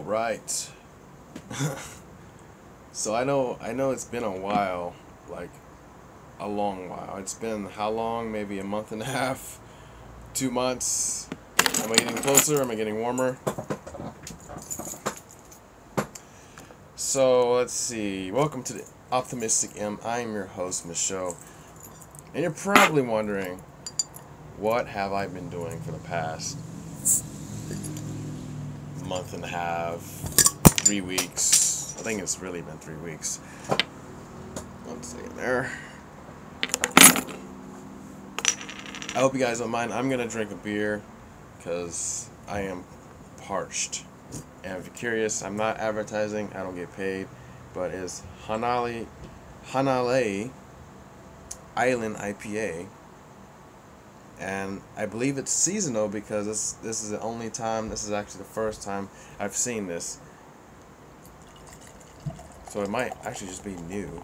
Right. So I know it's been a while, like a long while. It's been how long? Maybe a month and a half, 2 months. Am I getting closer? Am I getting warmer? So let's see. Welcome to the Optimistic M. I'm your host, Michelle. And you're probably wondering, what have I been doing for the past month and a half, 3 weeks? I think it's really been 3 weeks. 1 second there. I hope you guys don't mind. I'm gonna drink a beer because I am parched. And if you're curious, I'm not advertising. I don't get paid, but it's Hanale Island IPA, and I believe it's seasonal because this is the only time. This is actually the first time I've seen this, so it might actually just be new.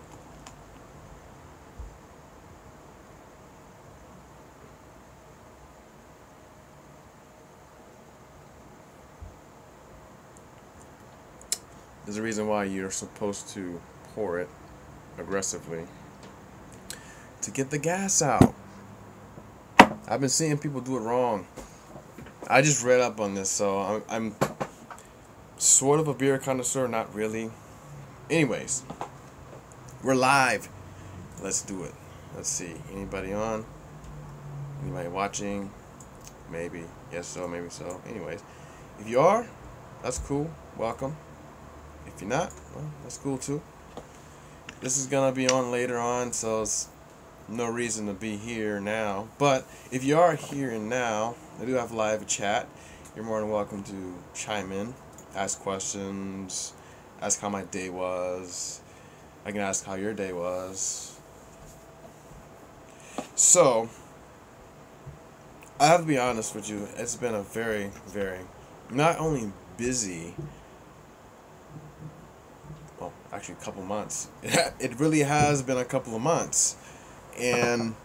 There's a reason why you're supposed to pour it aggressively to get the gas out. I've been seeing people do it wrong. I just read up on this, so I'm sort of a beer connoisseur, not really. Anyways, we're live. Let's do it. Let's see. Anybody on? Anybody watching? Maybe. Yes, so, maybe so. Anyways, if you are, that's cool. Welcome. If you're not, well, that's cool too. This is gonna be on later on, so it's no reason to be here now. But if you are here and now, I do have live chat. You're more than welcome to chime in, ask questions, ask how my day was. I can ask how your day was. So, I have to be honest with you, it's been a very, very, not only busy, well, actually a couple months. It really has been a couple of months. And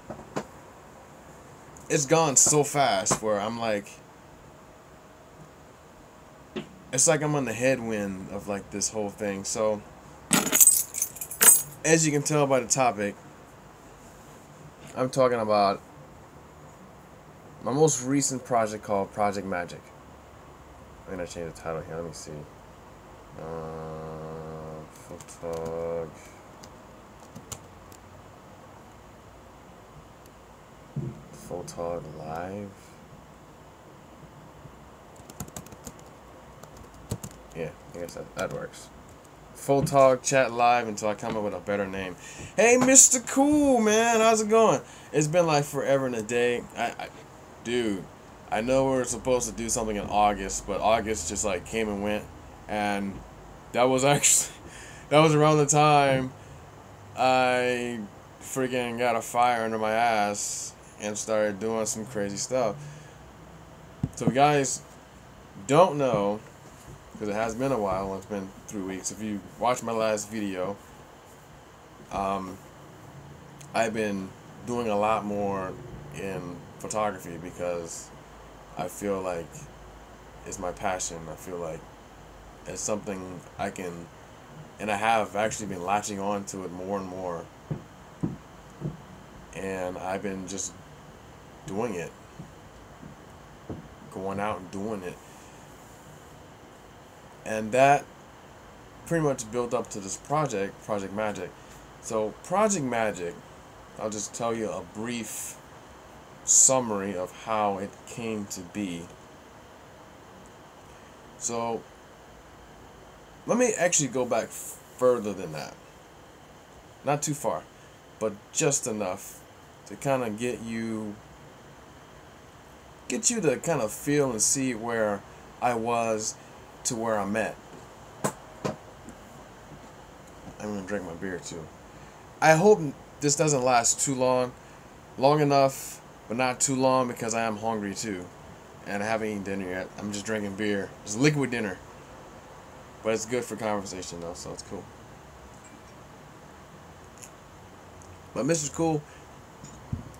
it's gone so fast where I'm like, it's like I'm on the headwind of like this whole thing. So, as you can tell by the topic, I'm talking about my most recent project called Project Magic. I'm gonna change the title here. Let me see. Photog. Photog Live. Yeah, I guess that works. Photog Chat Live until I come up with a better name. Hey, Mr. Cool, man, how's it going? It's been like forever and a day. Dude, I know we were supposed to do something in August, but August just like came and went, and that was around the time I freaking got a fire under my ass and started doing some crazy stuff. So if you guys don't know, because it has been a while, it's been 3 weeks. If you watched my last video, I've been doing a lot more in photography because I feel like it's my passion. I feel like it's something I can, and I have actually been latching on to it more and more. And I've been just doing it, going out and doing it, and that pretty much built up to this project, Project Magic. So Project Magic, I'll just tell you a brief summary of how it came to be. So let me actually go back further than that, not too far, but just enough to kind of get you to kind of feel and see where I was to where I'm at. I'm gonna drink my beer too. I hope this doesn't last too long enough, but not too long, because I am hungry too, and I haven't eaten dinner yet. I'm just drinking beer. It's liquid dinner, but it's good for conversation though, so it's cool. But Mr. Cool,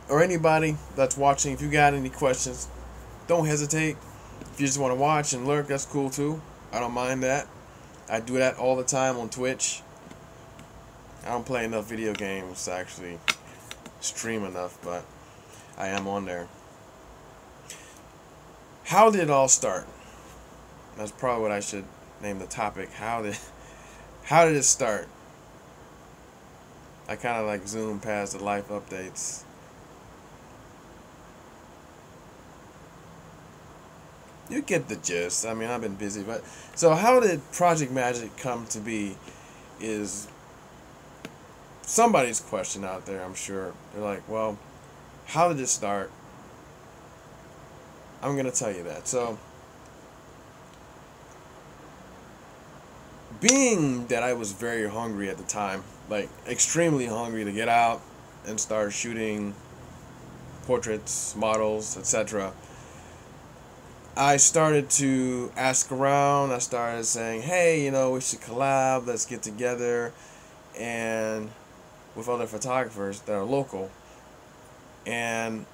or anybody that's watching, if you got any questions, don't hesitate. If you just want to watch and lurk, that's cool too. I don't mind that. I do that all the time on Twitch. I don't play enough video games to actually stream enough, but I am on there. How did it all start? That's probably what I should name the topic. How did it start? I kind of like zoom past the life updates. You get the gist. I mean, I've been busy, but so how did Project Magic come to be is somebody's question out there, I'm sure. They're like, well, how did it start? I'm going to tell you that. So, being that I was very hungry at the time, like extremely hungry to get out and start shooting portraits, models, etc., I started to ask around. I started saying, hey, you know, we should collab, let's get together, and with other photographers that are local. And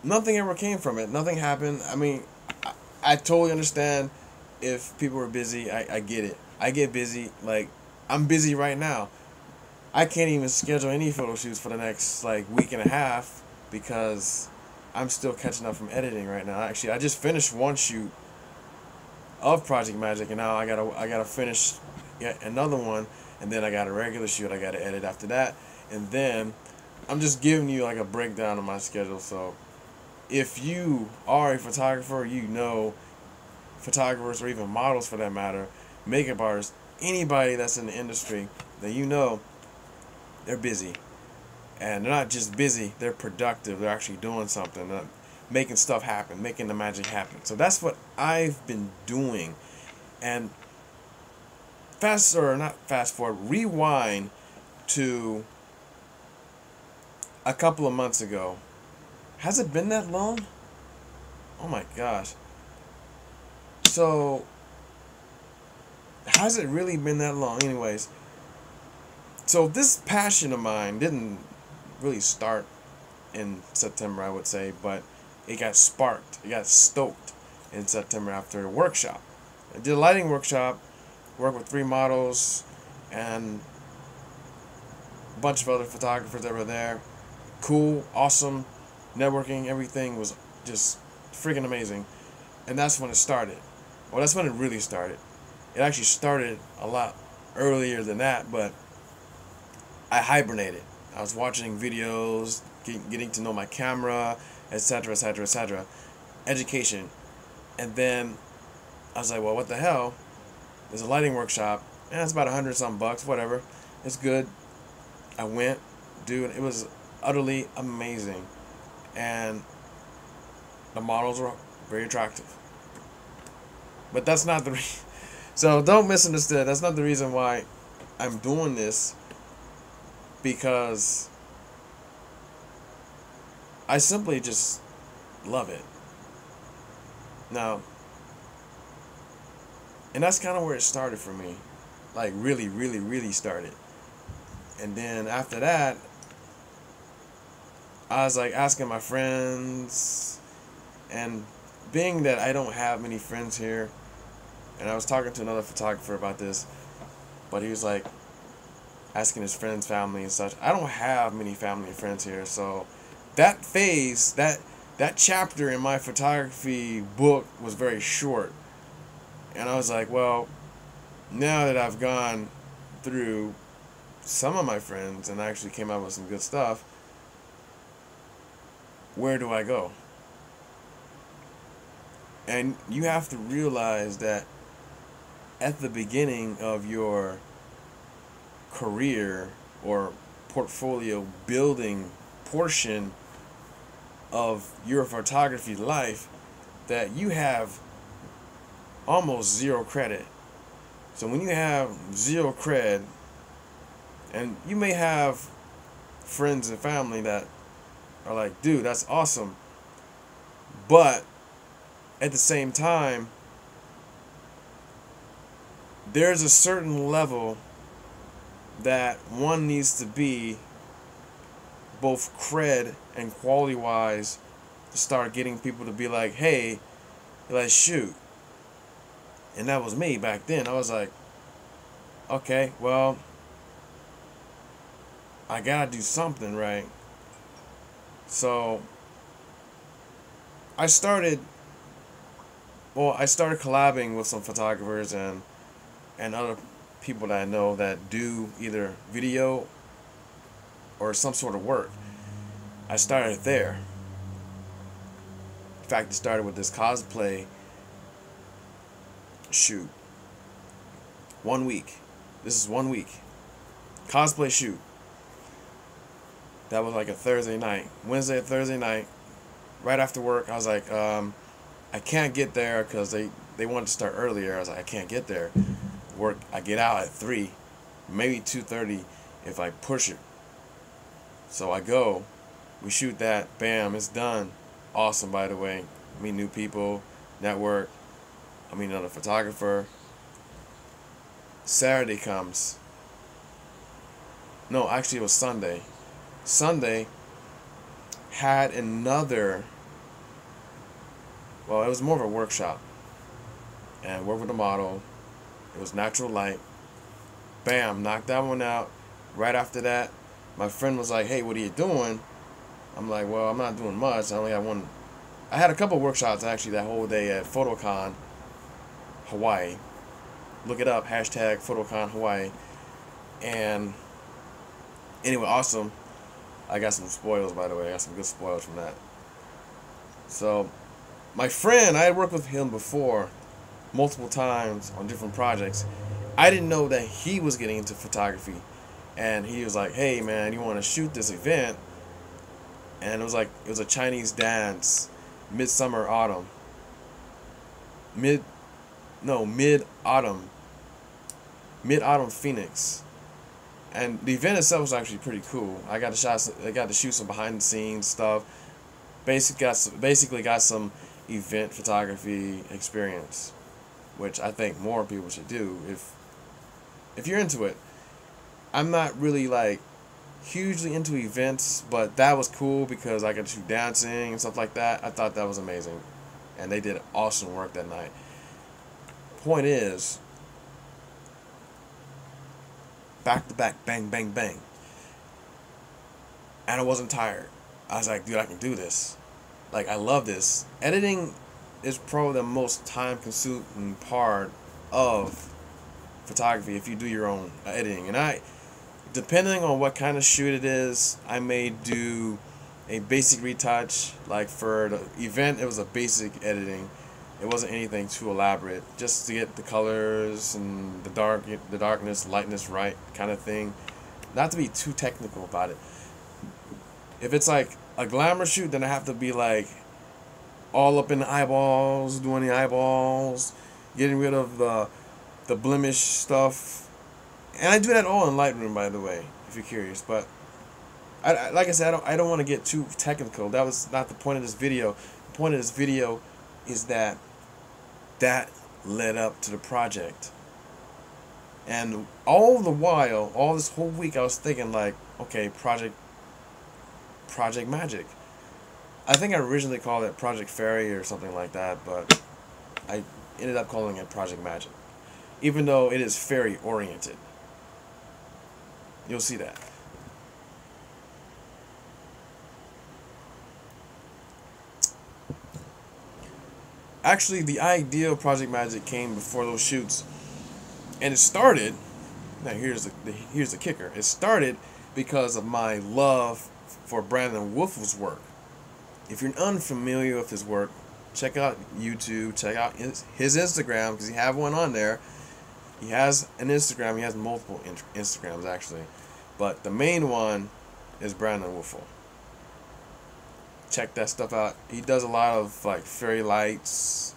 nothing ever came from it. Nothing happened. I mean, I totally understand if people are busy. I get it. I get busy. Like, I'm busy right now. I can't even schedule any photo shoots for the next, like, week and a half because I'm still catching up from editing right now. Actually, I just finished one shoot of Project Magic, and now I gotta finish yet another one, and then I got a regular shoot I gotta edit after that, and then I'm just giving you like a breakdown of my schedule. So if you are a photographer, you know, photographers or even models for that matter, makeup artists, anybody that's in the industry, that you know, they're busy. And they're not just busy, they're productive. They're actually doing something, making stuff happen, making the magic happen. So that's what I've been doing. And rewind to a couple of months ago. Has it been that long? Oh my gosh. So, has it really been that long? Anyways, so this passion of mine didn't really start in September, I would say, but it got sparked, it got stoked in September after a workshop. I did a lighting workshop, worked with 3 models and a bunch of other photographers that were there. Cool, awesome, networking, everything was just freaking amazing. And that's when it started. Well, that's when it really started. It actually started a lot earlier than that, but I hibernated. I was watching videos, getting to know my camera, etc., etc., etc. Education. And then I was like, well, what the hell? There's a lighting workshop. And it's about 100 something bucks, whatever. It's good. I went, dude, it was utterly amazing. And the models were very attractive. But that's not the reason. So don't misunderstand. That's not the reason why I'm doing this. Because I simply just love it. Now, and that's kind of where it started for me. Like, really, really, really started. And then after that, I was like asking my friends, and being that I don't have many friends here, and I was talking to another photographer about this, but he was like asking his friends, family and such. I don't have many family and friends here, so that phase, that chapter in my photography book was very short. And I was like, well, now that I've gone through some of my friends and actually came out with some good stuff, where do I go? And you have to realize that at the beginning of your career or portfolio building portion of your photography life, that you have almost zero credit. So when you have zero cred, and you may have friends and family that are like, dude, that's awesome, but at the same time, there's a certain level that one needs to be, both cred and quality wise, to start getting people to be like, hey, let's shoot. And that was me back then. I was like, okay, well, I gotta do something, right? So I started, I started collabing with some photographers and other people that I know that do either video or some sort of work. I started there. In fact, it started with this cosplay shoot. 1 week. This is 1 week. Cosplay shoot. That was like a Thursday night. Wednesday, Thursday night. Right after work, I was like, I can't get there because they wanted to start earlier. I was like, I can't get there. Work. I get out at 3, maybe 2:30 if I push it. So I go. We shoot that. Bam, it's done. Awesome, by the way. Meet new people. Network. I meet another photographer. Saturday comes. No, actually it was Sunday. Sunday had another, well, it was more of a workshop. And worked with a model. It was natural light. Bam, knocked that one out. Right after that, my friend was like, hey, what are you doing? I'm like, well, I'm not doing much. I only had one. I had a couple workshops actually that whole day at Photog, Hawaii. Look it up, hashtag Photog Hawaii. And anyway, awesome. I got some spoils, by the way. I got some good spoils from that. So, my friend, I had worked with him before, multiple times on different projects. I didn't know that he was getting into photography. And he was like, hey, man, you want to shoot this event? And it was a Chinese dance, mid-autumn Phoenix. And the event itself was actually pretty cool. I got to shoot some behind the scenes stuff. Basically got some event photography experience, which I think more people should do if you're into it. I'm not really like hugely into events, but that was cool because I got to shoot dancing and stuff like that. I thought that was amazing, and they did awesome work that night. Point is, back to back, bang, bang, bang. And I wasn't tired. I was like, dude, I can do this. Like, I love this. Editing is probably the most time-consuming part of photography if you do your own editing. And depending on what kind of shoot it is, I may do a basic retouch. Like for the event, it was a basic editing. It wasn't anything too elaborate, just to get the colors and the darkness, lightness right kind of thing. Not to be too technical about it. If it's like a glamour shoot, then I have to be like all up in the eyeballs, doing the eyeballs, getting rid of the blemish stuff. And I do that all in Lightroom, by the way, if you're curious. But like I said, I don't want to get too technical. That was not the point of this video. The point of this video is that led up to the project. And all the while, all this whole week, I was thinking like, okay, Project Magic. I think I originally called it Project Fairy or something like that, but I ended up calling it Project Magic, even though it is fairy oriented. You'll see that. Actually, the idea of Project Magic came before those shoots, and it started. Now here's the kicker. It started because of my love for Brandon Wolf's work. If you're unfamiliar with his work, check out YouTube. Check out his Instagram, because he has one on there. He has an Instagram. He has multiple Instagrams actually, but the main one is Brandon Wolf. Check that stuff out. He does a lot of like fairy lights,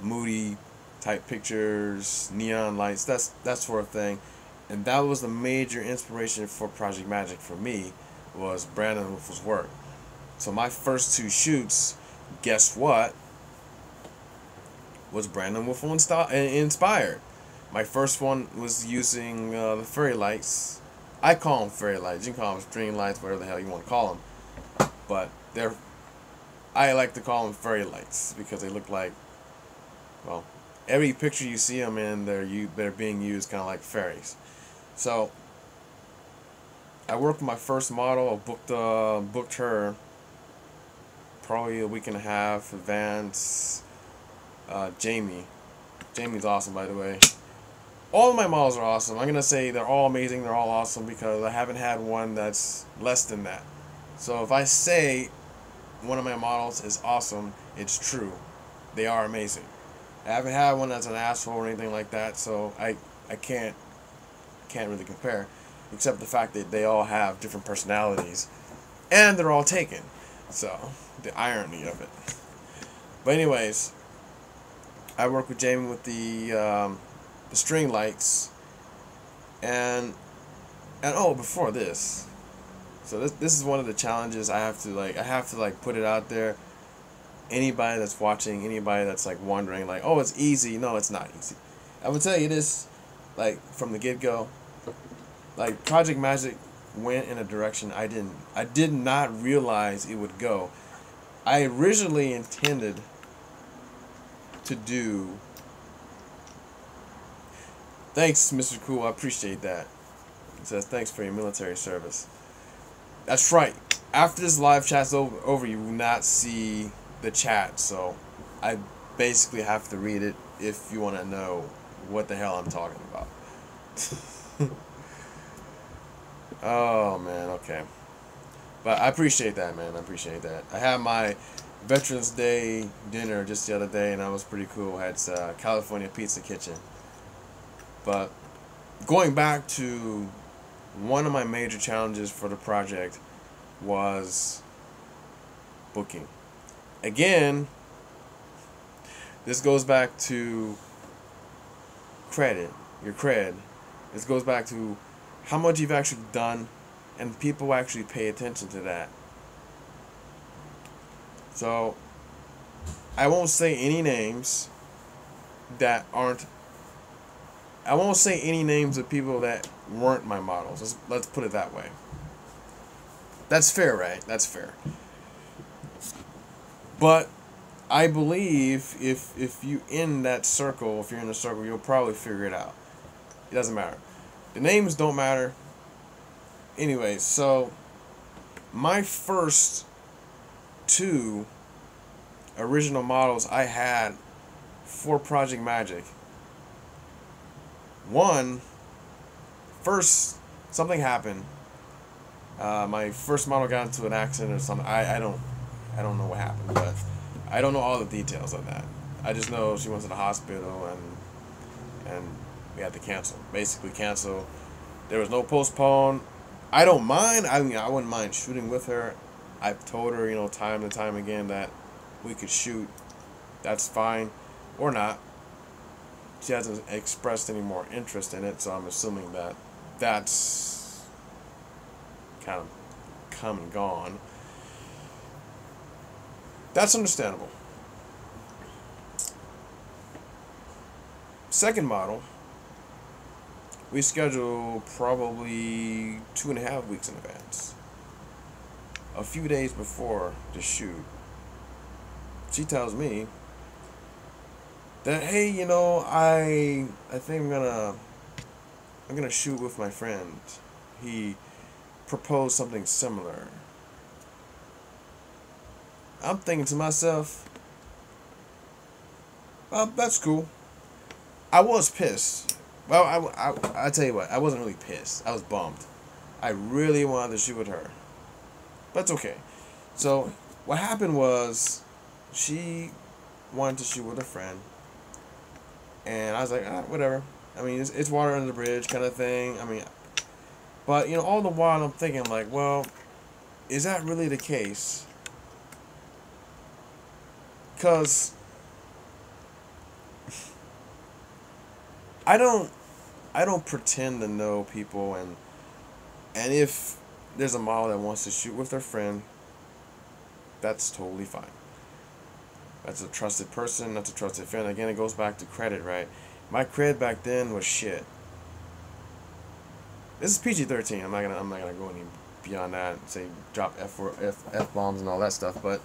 moody type pictures, neon lights, that sort of thing. And that was the major inspiration for Project Magic for me, was Brandon Wolf's work. So my first two shoots, guess what, was Brandon Wolf inspired. My first one was using the fairy lights. I call them fairy lights. You can call them string lights, whatever the hell you want to call them. But I like to call them fairy lights because they look like, well, every picture you see them in, they're being used kind of like fairies. So I worked with my first model. I booked her probably a week and a half. Advance. Jamie's awesome, by the way. All of my models are awesome. I'm gonna say they're all amazing. They're all awesome because I haven't had one that's less than that. So if I say one of my models is awesome, it's true. They are amazing. I haven't had one that's an asshole or anything like that, so I can't really compare, except the fact that they all have different personalities, and they're all taken. So the irony of it. But anyways, I work with Jamie with the string lights, and oh, before this, so this is one of the challenges I have to put it out there. Anybody that's watching, anybody that's like wondering, like, oh, it's easy. No, it's not easy. I would tell you this, like, from the get-go. Like, Project Magic went in a direction I did not realize it would go. I originally intended to do. Thanks, Mr. Cool. I appreciate that. It says thanks for your military service. That's right. After this live chat's over, you will not see the chat, so I basically have to read it if you want to know what the hell I'm talking about. Oh man, okay. But I appreciate that, man. I appreciate that. I had my Veterans Day dinner just the other day, and that was pretty cool. I had California Pizza Kitchen. But going back to one of my major challenges for the project was booking. Again, this goes back to your cred. This goes back to how much you've actually done, and people actually pay attention to that. So, I won't say any names that aren't. I won't say any names of people that weren't my models. Let's put it that way. That's fair, right? That's fair. But I believe if you in that circle, if you're in a circle, you'll probably figure it out. It doesn't matter. The names don't matter. Anyway, so my first two original models I had for Project Magic. First, something happened. My first model got into an accident or something. I don't know what happened, but I don't know all the details of that. I just know she went to the hospital and we had to cancel. Basically cancel. There was no postpone. I don't mind. I mean, I wouldn't mind shooting with her. I've told her, time and time again that we could shoot. That's fine. Or not. She hasn't expressed any more interest in it, so I'm assuming that that's kind of come and gone. That's understandable. Second model, we schedule probably 2.5 weeks in advance. A few days before the shoot, she tells me that, hey, I think I'm gonna shoot with my friend. He proposed something similar. I'm thinking to myself, well, that's cool. I was pissed. Well, I tell you what, I wasn't really pissed. I was bummed. I really wanted to shoot with her. But it's okay. So, what happened was, she wanted to shoot with a friend. And I was like, whatever. I mean, it's water under the bridge kind of thing. I mean, but, all the while I'm thinking, like, well, is that really the case? Because I don't pretend to know people, and if there's a model that wants to shoot with their friend, that's totally fine. That's a trusted person, that's a trusted friend. Again, it goes back to credit, right? My cred back then was shit. This is PG-13. I'm not gonna go any beyond that and say drop F bombs and all that stuff, but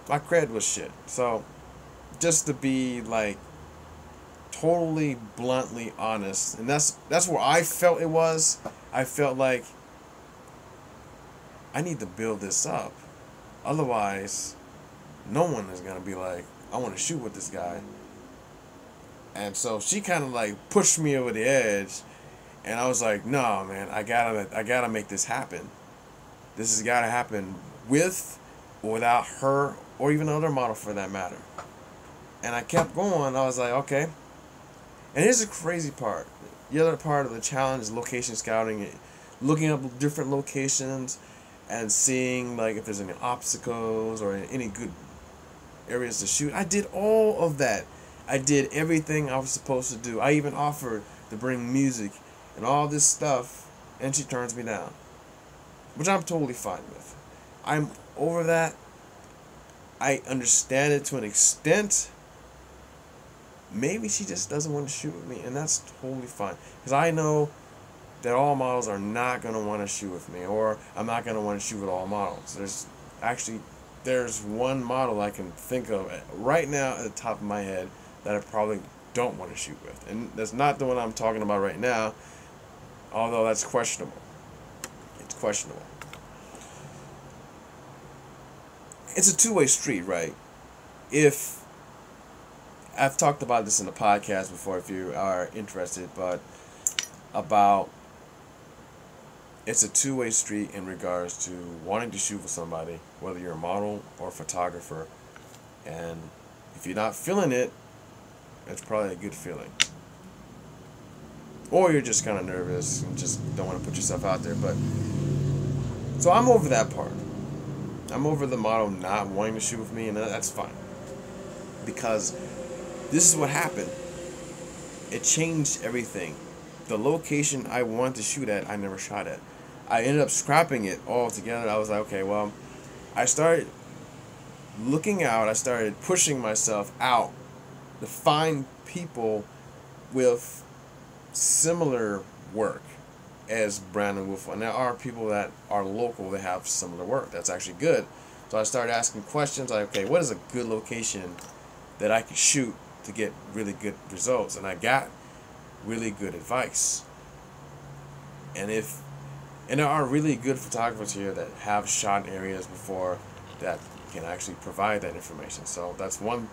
my cred was shit. So just to be like totally bluntly honest, and that's where I felt it was. I felt like I need to build this up. Otherwise, no one is gonna be like, I want to shoot with this guy. And so she kind of like pushed me over the edge, and I was like, no, man, I gotta make this happen. This has gotta happen with or without her or even another model for that matter. And I kept going. I was like, okay. And here's the crazy part. The other part of the challenge is location scouting, looking up different locations and seeing like if there's any obstacles or any good areas to shoot. I did all of that. I did everything I was supposed to do. I even offered to bring music and all this stuff, and she turns me down, which I'm totally fine with. I'm over that. I understand it to an extent. Maybe she just doesn't want to shoot with me, and that's totally fine. Because I know that all models are not going to want to shoot with me, or I'm not going to want to shoot with all models. There's one model I can think of right now at the top of my head that I probably don't want to shoot with. And that's not the one I'm talking about right now, although that's questionable. It's questionable. It's a two-way street, right? If I've talked about this in the podcast before, if you are interested, but about it's a two-way street in regards to wanting to shoot with somebody, whether you're a model or a photographer, and if you're not feeling it, it's probably a good feeling. Or you're just kind of nervous and just don't want to put yourself out there. But so I'm over that part. I'm over the model not wanting to shoot with me, and that's fine. Because this is what happened. It changed everything. The location I wanted to shoot at, I never shot at. I ended up scrapping it all together. I was like, okay, well, I started looking out. I started pushing myself out to find people with similar work as Brandon Wolf. And there are people that are local that have similar work. That's actually good. So I started asking questions like, okay, what is a good location that I could shoot to get really good results? And I got really good advice. And there are really good photographers here that have shot in areas before that can actually provide that information. So that's one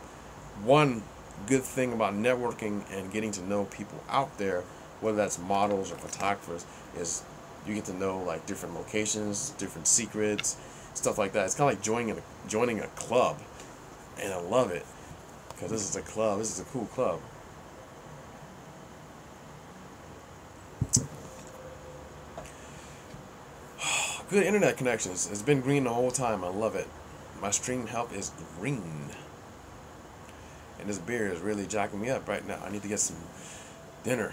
good thing about networking and getting to know people out there, whether that's models or photographers, is you get to know like different locations, different secrets, stuff like that. It's kind of like joining a club, and I love it because this is a club. This is a cool club. Good internet connections. It's been green the whole time. I love it. My stream health is green. And this beer is really jacking me up right now. I need to get some dinner.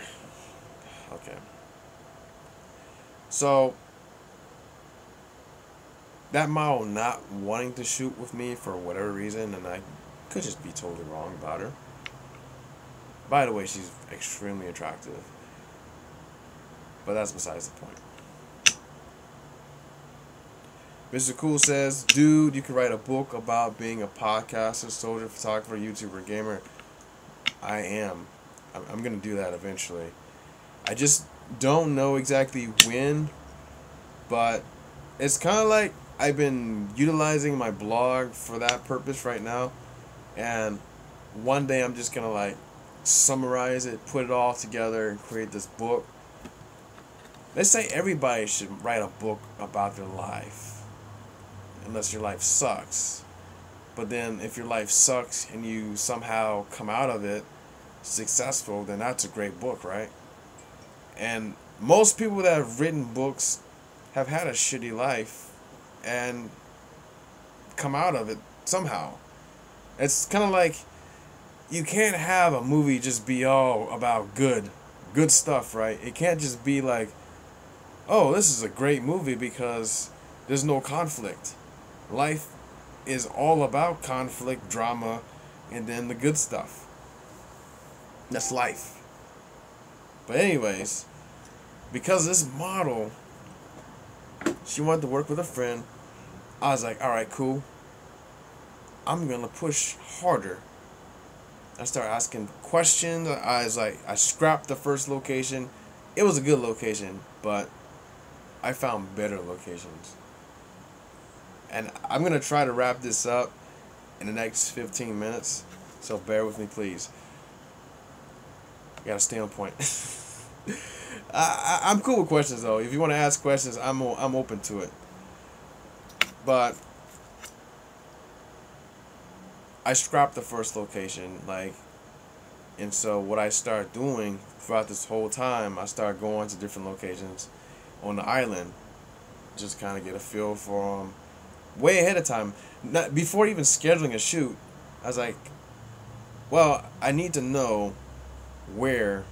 Okay. So, that model not wanting to shoot with me for whatever reason, and I could just be totally wrong about her. By the way, she's extremely attractive. But that's besides the point. Mr. Cool says, dude, you could write a book about being a podcaster, soldier, photographer, YouTuber, gamer. I am. I'm going to do that eventually. I just don't know exactly when, but it's kind of like I've been utilizing my blog for that purpose right now. And one day I'm just going to like summarize it, put it all together, and create this book. Let's say everybody should write a book about their life. Unless your life sucks. But then if your life sucks and you somehow come out of it successful, then that's a great book, right? And most people that have written books have had a shitty life and come out of it somehow. It's kind of like you can't have a movie just be all about good stuff, right? It can't just be like, oh, this is a great movie because there's no conflict. Life is all about conflict, drama, and then the good stuff. That's life. But anyways, because this model, she wanted to work with a friend, I was like, alright, cool. I'm going to push harder I started asking questions. I scrapped the first location. It was a good location, but I found better locations. And I'm going to try to wrap this up in the next 15 minutes. So bear with me, please. I gotta stay on point. I'm cool with questions, though. If you want to ask questions, I'm open to it. But I scrapped the first location, and so what I started doing throughout this whole time, I started going to different locations on the island, just kind of get a feel for them way ahead of time. Not before even scheduling a shoot. I was like, well, I need to know where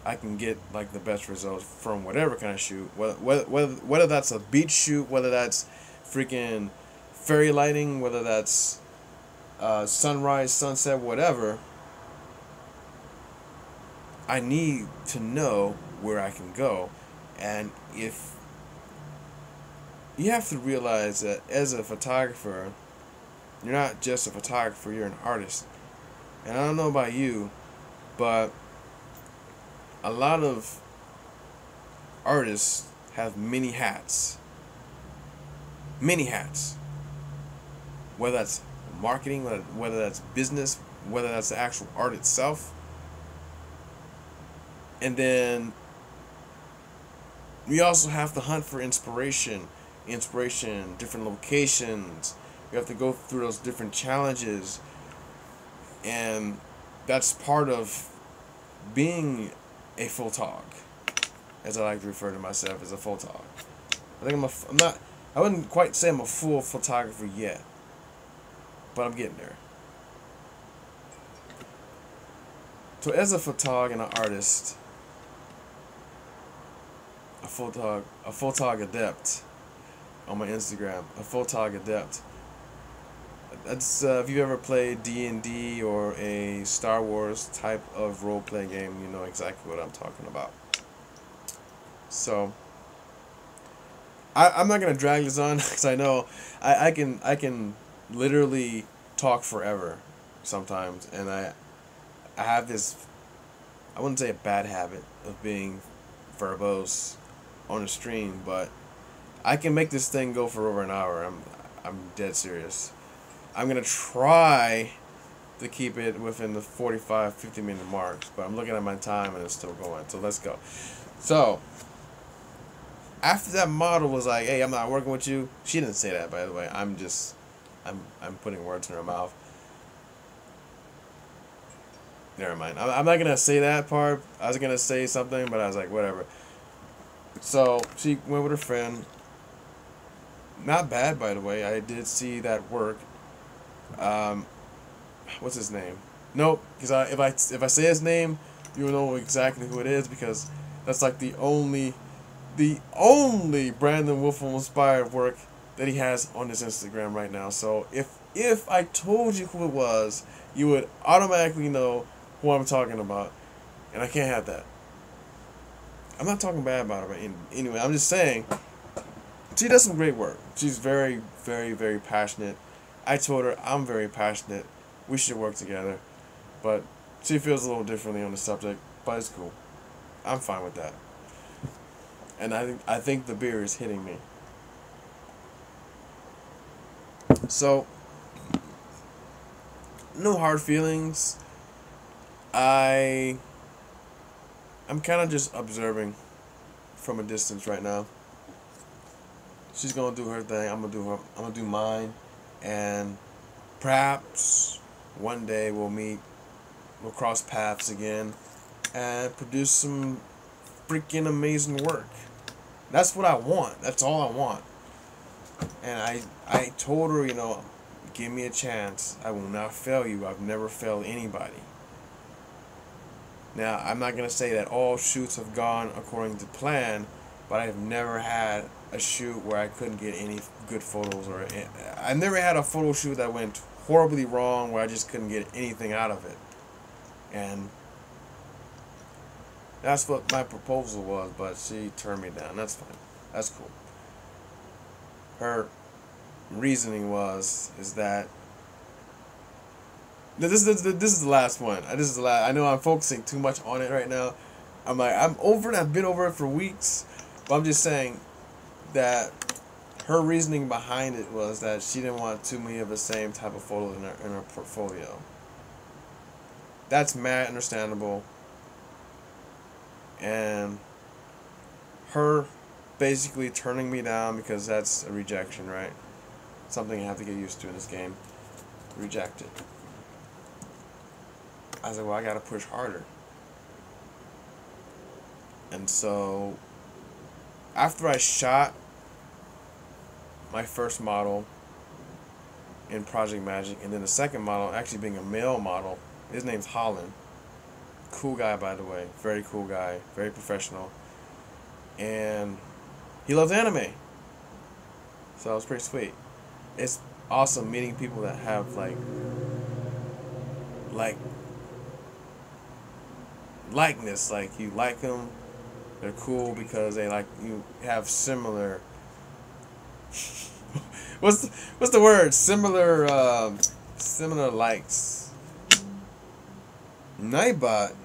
I can get like the best results from whatever kind of shoot, whether that's a beach shoot, whether that's freaking fairy lighting, whether that's sunrise, sunset, whatever. I need to know where I can go. And if you have to realize that as a photographer, you're not just a photographer, you're an artist. And I don't know about you, but a lot of artists have many hats. Many hats. Whether that's marketing, whether that's business, whether that's the actual art itself. And then we also have to hunt for inspiration, different locations. We have to go through those different challenges. And that's part of being a photog, as I like to refer to myself as a photog. I wouldn't quite say I'm a full photographer yet, but I'm getting there. So as a photog and an artist, a photog adept on my Instagram, a photog adept. That's if you ever played D&D or a Star Wars type of role-playing game, you know exactly what I'm talking about. So I'm not gonna drag this on because I know I can literally talk forever sometimes, and I have this, I wouldn't say a bad habit of being verbose on a stream, but I can make this thing go for over an hour. I'm dead serious. I'm gonna try to keep it within the 45-50 minute marks, but I'm looking at my time and it's still going. So let's go. So after that model was like, "Hey, I'm not working with you," she didn't say that, by the way. I'm putting words in her mouth. Never mind. I'm not gonna say that part. I was gonna say something, but I was like, whatever. So she went with her friend. Not bad, by the way. I did see that work. What's his name? Nope. Because if I say his name, you will know exactly who it is, because that's like the only Brandon Wolfel inspired work that he has on his Instagram right now. So if I told you who it was, you would automatically know who I'm talking about, and I can't have that. I'm not talking bad about her, but anyway, I'm just saying she does some great work. She's very, very, very passionate. I told her I'm very passionate. We should work together, but she feels a little differently on the subject. But it's cool. I'm fine with that. And I think the beer is hitting me. So no hard feelings. I'm kind of just observing from a distance right now. She's gonna do her thing. I'm gonna do mine, and perhaps one day we'll meet. We'll cross paths again, and produce some freaking amazing work. That's what I want. That's all I want. And I told her, give me a chance. I will not fail you. I've never failed anybody. Now, I'm not going to say that all shoots have gone according to plan, but I've never had a shoot where I couldn't get any good photos, or I never had a photo shoot that went horribly wrong where I just couldn't get anything out of it. And that's what my proposal was, but she turned me down. That's fine. That's cool. Her reasoning is that This is the last one. This is the last. I know I'm focusing too much on it right now. I'm over it. I've been over it for weeks, but I'm just saying that her reasoning behind it was that she didn't want too many of the same type of photos in her portfolio. That's mad understandable, and her basically turning me down because that's a rejection, right? Something I have to get used to in this game. Rejected. I was like, well, I gotta push harder. And so, after I shot my first model in Project Magic, and then the second model actually being a male model, his name's Holland. Cool guy, by the way. Very cool guy. Very professional. And he loves anime. So it was pretty sweet. It's awesome meeting people that have likeness, like you like them, they're cool because they like you have similar what's the word, similar likes. Nightbot.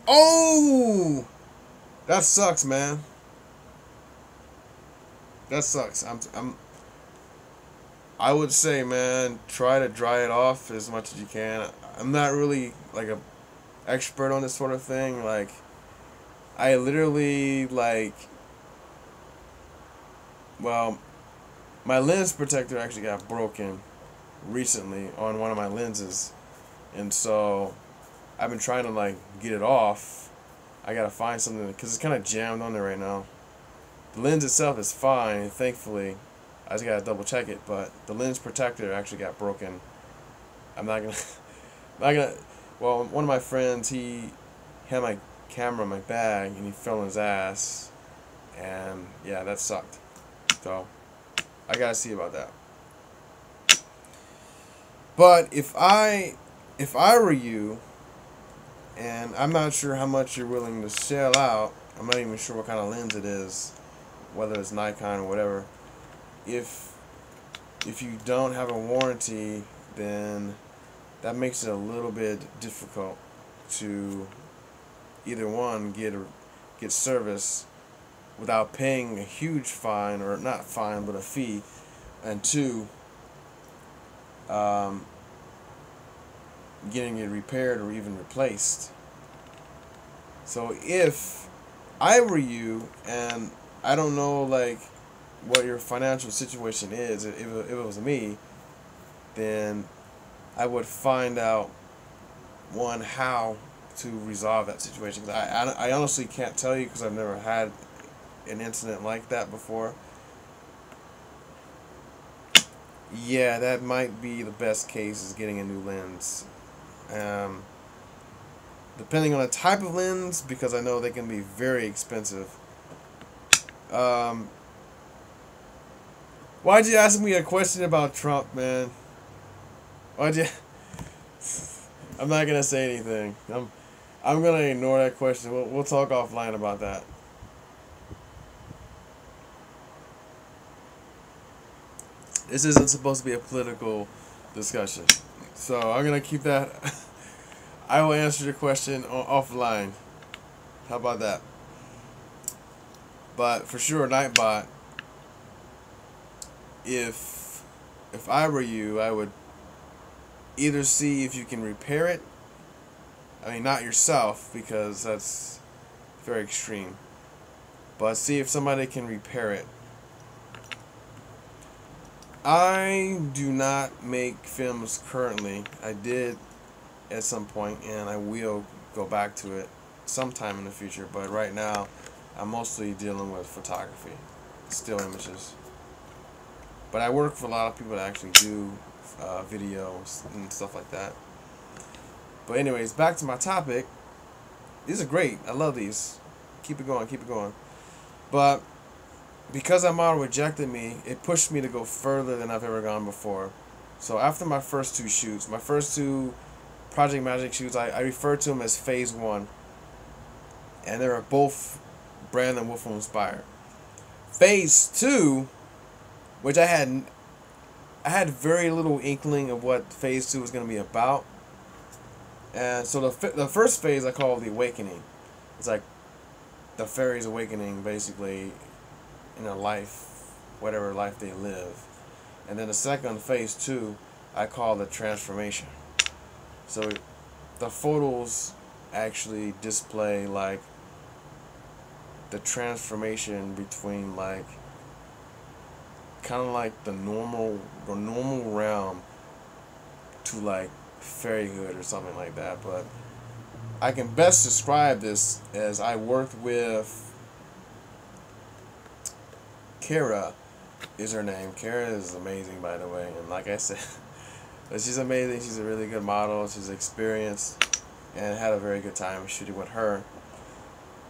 Oh, that sucks, man. That sucks. I would say, man, try to dry it off as much as you can. I'm not really like a expert on this sort of thing. Like, I literally well, my lens protector actually got broken recently on one of my lenses, and so I've been trying to get it off. I gotta find something because it's kind of jammed on there right now. The lens itself is fine, thankfully. I just gotta double check it, but the lens protector actually got broken. I'm not gonna. Well, one of my friends, he had my camera in my bag and he fell on his ass, and yeah, that sucked. So I gotta see about that. But if I were you, and I'm not sure how much you're willing to shell out, I'm not even sure what kind of lens it is, whether it's Nikon or whatever. If you don't have a warranty, then that makes it a little bit difficult to either one get service without paying a huge fine, or not fine but a fee, and two, getting it repaired or even replaced. So if I were you, and I don't know what your financial situation is, if it was me, then I would find out, one, how to resolve that situation. 'Cause I honestly can't tell you because I've never had an incident like that before. Yeah, that might be the best case, is getting a new lens. Depending on the type of lens, because I know they can be very expensive. Why'd you ask me a question about Trump, man? Why'd you? I'm not gonna say anything. I'm gonna ignore that question. We'll talk offline about that. This isn't supposed to be a political discussion, so I'm gonna keep that. I will answer your question offline. How about that? But for sure, Nightbot. If I were you, I would either see if you can repair it. I mean, not yourself, because that's very extreme. But see if somebody can repair it. I do not make films currently. I did at some point, and I will go back to it sometime in the future. But right now, I'm mostly dealing with photography, still images. But I work for a lot of people that actually do videos and stuff like that. But anyways, back to my topic. These are great. I love these. Keep it going, keep it going. But because that model rejected me, it pushed me to go further than I've ever gone before. So after my first two shoots, my first two Project Magic shoots, I refer to them as Phase 1. And they were both Brandon Wolfram inspired. Phase 2, which I had I had very little inkling of what phase 2 was going to be about. And so the first phase I call the awakening. It's like the fairies awakening, basically, in their life, whatever life they live. And then the second, phase 2, I call the transformation. So the photos actually display like the transformation between like kind of like the normal realm to like fairyhood or something like that. But I can best describe this as I worked with Kara is her name. Kara is amazing, by the way, and like I said, she's amazing. She's a really good model. She's experienced, and had a very good time shooting with her.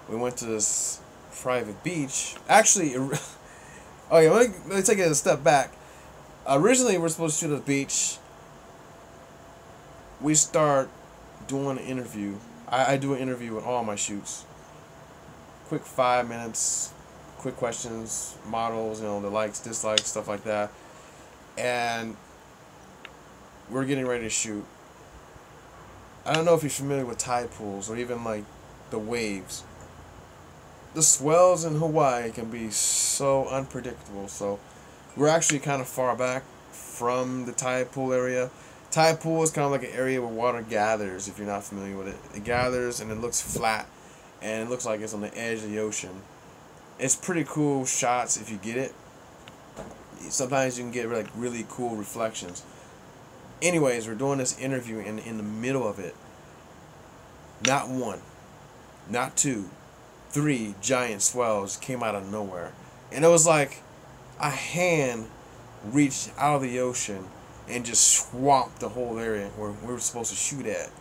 We went to this private beach. Actually, oh yeah, let me take it a step back. Originally, we're supposed to shoot at the beach. We start doing an interview. I do an interview with all my shoots. Quick 5 minutes, quick questions, models, the likes, dislikes, stuff like that. And we're getting ready to shoot. I don't know if you're familiar with tide pools or even like the waves. The swells in Hawaii can be so unpredictable. So we're actually kind of far back from the tide pool area. Tide pool is kind of like an area where water gathers, if you're not familiar with it. It gathers and it looks flat, and it looks like it's on the edge of the ocean. It's pretty cool shots if you get it. Sometimes you can get like really cool reflections. Anyways, we're doing this interview, and in the middle of it, not one, not two, 3 giant swells came out of nowhere. And it was like a hand reached out of the ocean and just swamped the whole area where we were supposed to shoot at.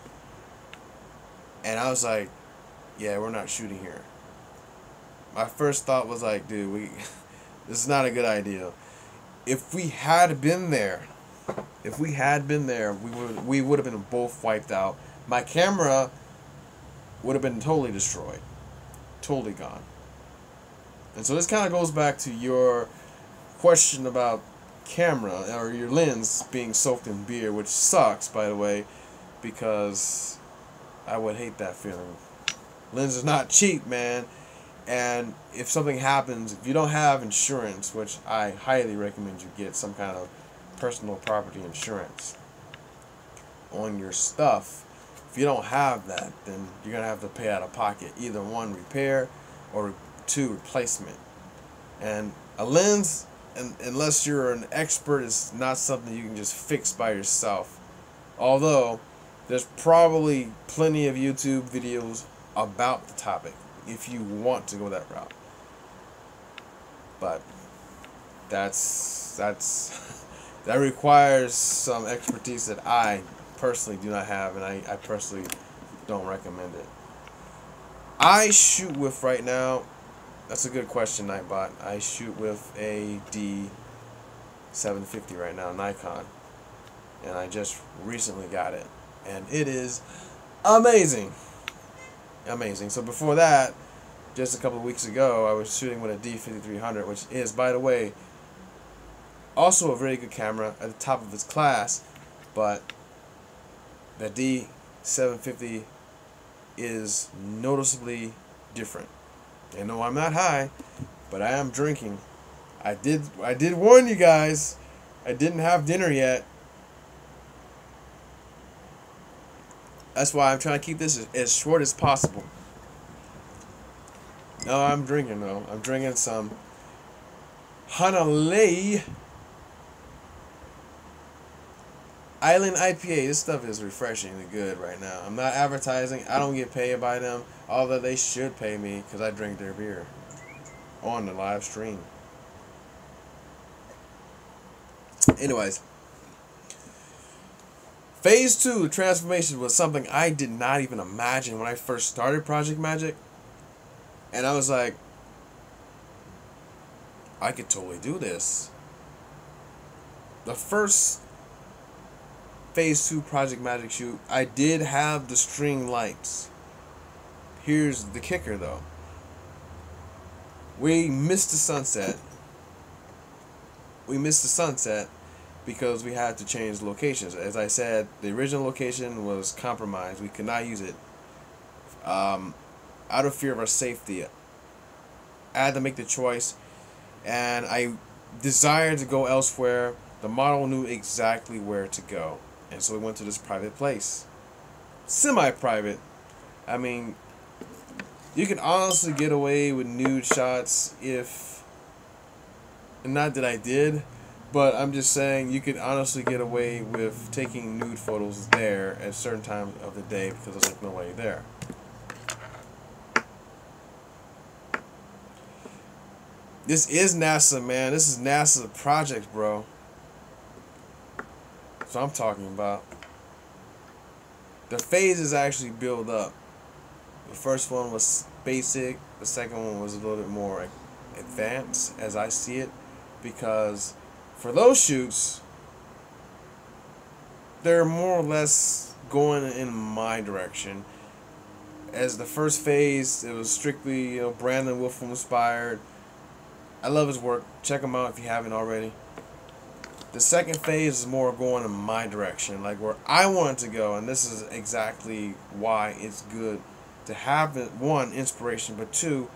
And I was like, yeah, we're not shooting here. My first thought was like, dude, this is not a good idea. If we had been there, we would have been both wiped out. My camera would have been totally destroyed. Totally gone. And so this kind of goes back to your question about camera or your lens being soaked in beer, which sucks, by the way, because I would hate that feeling. Lens is not cheap, man. And if something happens, if you don't have insurance, which I highly recommend you get some kind of personal property insurance on your stuff, if you don't have that, then you're going to have to pay out of pocket. Either 1, repair, or 2, replacement. And a lens, unless you're an expert, is not something you can just fix by yourself. Although, there's probably plenty of YouTube videos about the topic if you want to go that route. But that requires some expertise that I personally do not have, and I personally don't recommend it. I shoot with right now, that's a good question, Nightbot. I shoot with a D750 right now, Nikon, and I just recently got it, and it is amazing. Amazing. So before that, just a couple of weeks ago, I was shooting with a D5300, which is, by the way, also a very good camera at the top of its class, but the D750 is noticeably different. And no, I'm not high, but I am drinking. I did warn you guys. I didn't have dinner yet. That's why I'm trying to keep this as short as possible. No, I'm drinking though. I'm drinking some Hanalei Island IPA. This stuff is refreshingly good right now. I'm not advertising. I don't get paid by them. Although they should pay me because I drink their beer on the live stream. Anyways. Phase 2, the transformation, was something I did not even imagine when I first started Project Magic. And I was like, I could totally do this. The first Phase 2 Project Magic shoot, I did have the string lights. Here's the kicker though. We missed the sunset. because we had to change locations. As I said, the original location was compromised. We could not use it. Out of fear of our safety, I had to make the choice, and I desired to go elsewhere. The model knew exactly where to go, and so we went to this private place. Semi-private. I mean, you can honestly get away with nude shots if, and not that I did, but I'm just saying you could honestly get away with taking nude photos there at certain times of the day because there's like nobody there. This is NASA, man. This is NASA project, bro. That's what I'm talking about. The phases actually build up. The first one was basic. The second one was a little bit more advanced, as I see it, because for those shoots, they're more or less going in my direction. As the first phase, it was strictly, Brandon Wolfram inspired. I love his work. Check him out if you haven't already. The second phase is more going in my direction, like where I want to go, and this is exactly why it's good to have, one, inspiration, but two,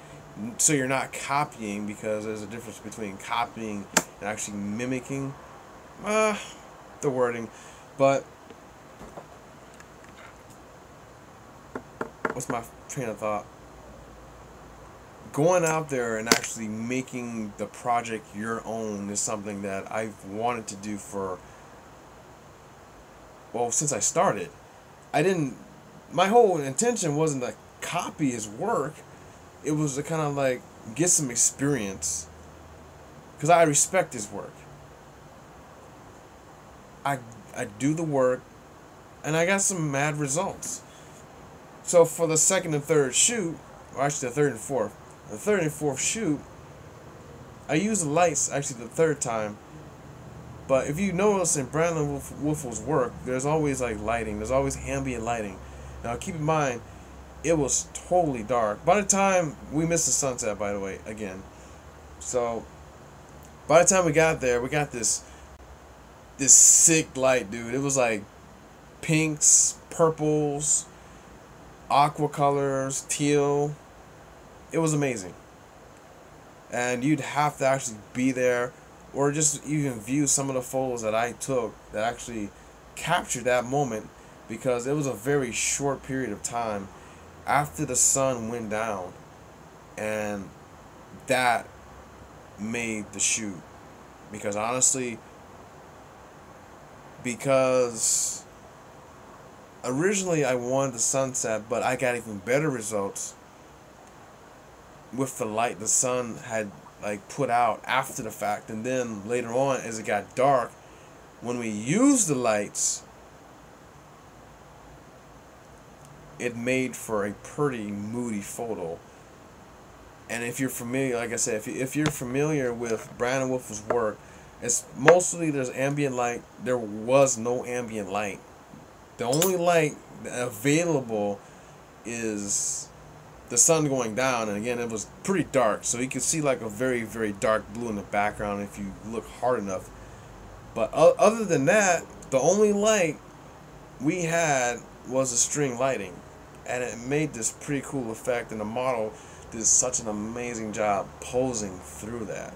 so you're not copying, because there's a difference between copying and actually mimicking the wording. But what's my train of thought? Going out there and actually making the project your own is something that I've wanted to do for, well, since I started. My whole intention wasn't to copy his work. It was to kind of like get some experience, because I respect his work. I do the work, and I got some mad results. So for the second and third shoot, or actually the third and fourth shoot, I used the lights actually the third time. But if you notice in Brandon Wolfram's work, there's always like lighting. There's always ambient lighting. Now keep in mind, it was totally dark. By the time we missed the sunset, by the way, again. So by the time we got there, we got this sick light, dude. It was like pinks, purples, aqua colors, teal. It was amazing. And you'd have to actually be there, or just even view some of the photos that I took that actually captured that moment, because it was a very short period of time after the sun went down, and that made the shoot. Because honestly, because originally I wanted the sunset, but I got even better results with the light the sun had like put out after the fact. And then later on, as it got dark, when we used the lights, it made for a pretty moody photo. And if you're familiar, like I said, if you're familiar with Brandon Wolfram's work, it's mostly there's ambient light. There was no ambient light. The only light available is the sun going down, and again, it was pretty dark, so you could see like a very, very dark blue in the background if you look hard enough. But other than that, the only light we had was the string lighting, and it made this pretty cool effect, and the model did such an amazing job posing through that.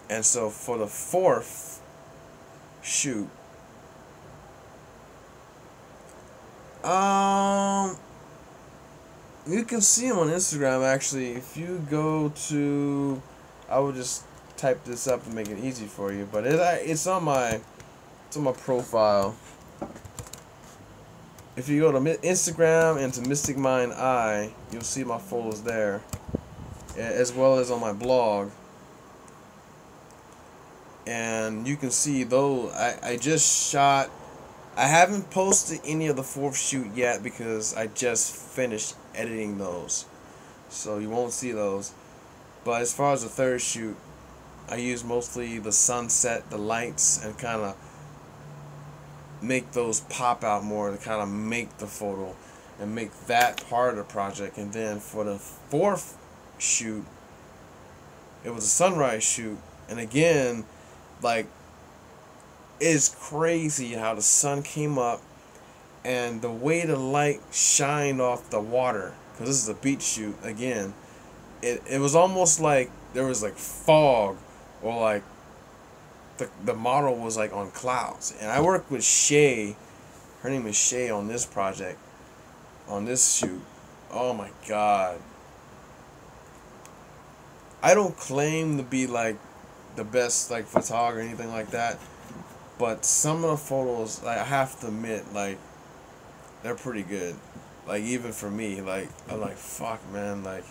And so for the fourth shoot, you can see him on Instagram actually. If you go to, I will just type this up to make it easy for you, but it's on my profile. If you go to Instagram and to Mystic Mind Eye, you'll see my photos there, as well as on my blog. And you can see those. I just shot. I haven't posted any of the fourth shoot yet because I just finished editing those, so you won't see those. But as far as the third shoot, I used mostly the sunset, the lights, and kind of make those pop out more to kind of make the photo and make that part of the project. And then for the fourth shoot, it was a sunrise shoot, And again, like, it's crazy how the sun came up and the way the light shined off the water, because this is a beach shoot again. It was almost like there was like fog, or like the model was like on clouds. And I worked with Shay, her name is Shay, on this project, on this shoot. Oh my god. I don't claim to be like the best like photographer or anything like that, but some of the photos, like, I have to admit, like, they're pretty good. Like, even for me, like, I'm like, fuck, man, like,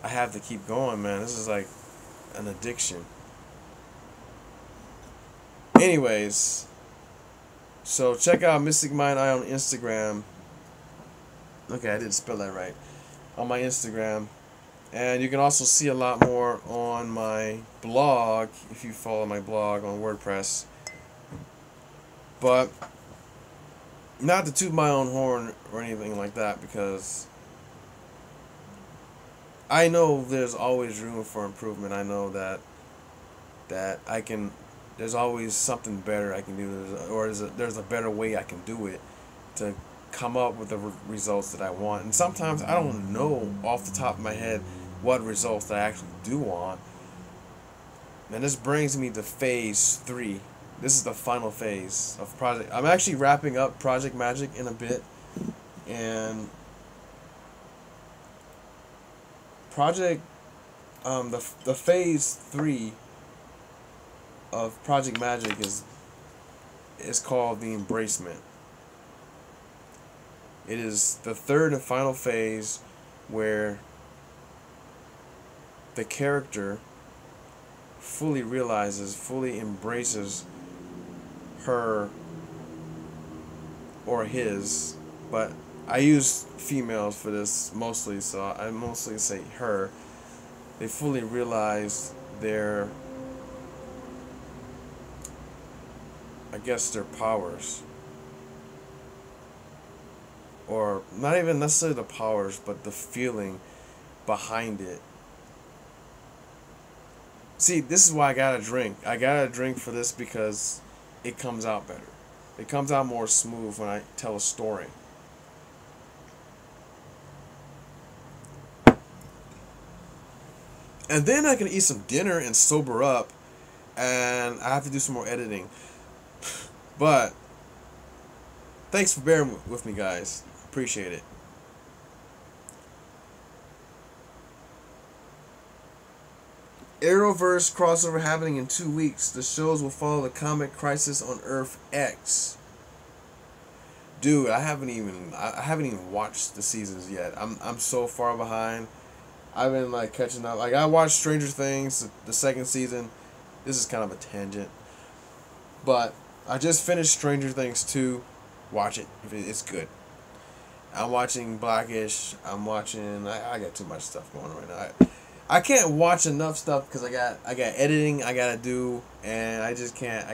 I have to keep going, man. This is like an addiction. Anyways, so check out Mystic Mind Eye on Instagram. Okay, I didn't spell that right. On my Instagram. And you can also see a lot more on my blog if you follow my blog on WordPress. But not to toot my own horn or anything like that, because I know there's always room for improvement. I know that I can. There's always something better I can do, or there's a better way I can do it to come up with the results that I want. And sometimes I don't know off the top of my head what results that I actually do want. And this brings me to phase 3. This is the final phase of project. I'm actually wrapping up Project Magic in a bit, and the phase 3 of Project Magic is called the Embracement. It is the third and final phase where the character fully realizes, fully embraces her or his, but I use females for this mostly, so I mostly say her. They fully realize their, I guess, their powers. Or not even necessarily the powers, but the feeling behind it. See, this is why I gotta drink. I gotta drink for this because it comes out better. It comes out more smooth when I tell a story. And then I can eat some dinner and sober up, and I have to do some more editing. But thanks for bearing with me, guys. Appreciate it. Arrowverse crossover happening in 2 weeks. The shows will follow the comic Crisis on Earth X. Dude, I haven't even watched the seasons yet. I'm so far behind. I've been like catching up. Like, I watched Stranger Things, the second season. This is kind of a tangent, but I just finished Stranger Things 2. Watch it. It's good. I'm watching Blackish. I'm watching. I got too much stuff going on right now. I can't watch enough stuff because I got editing I gotta do, and I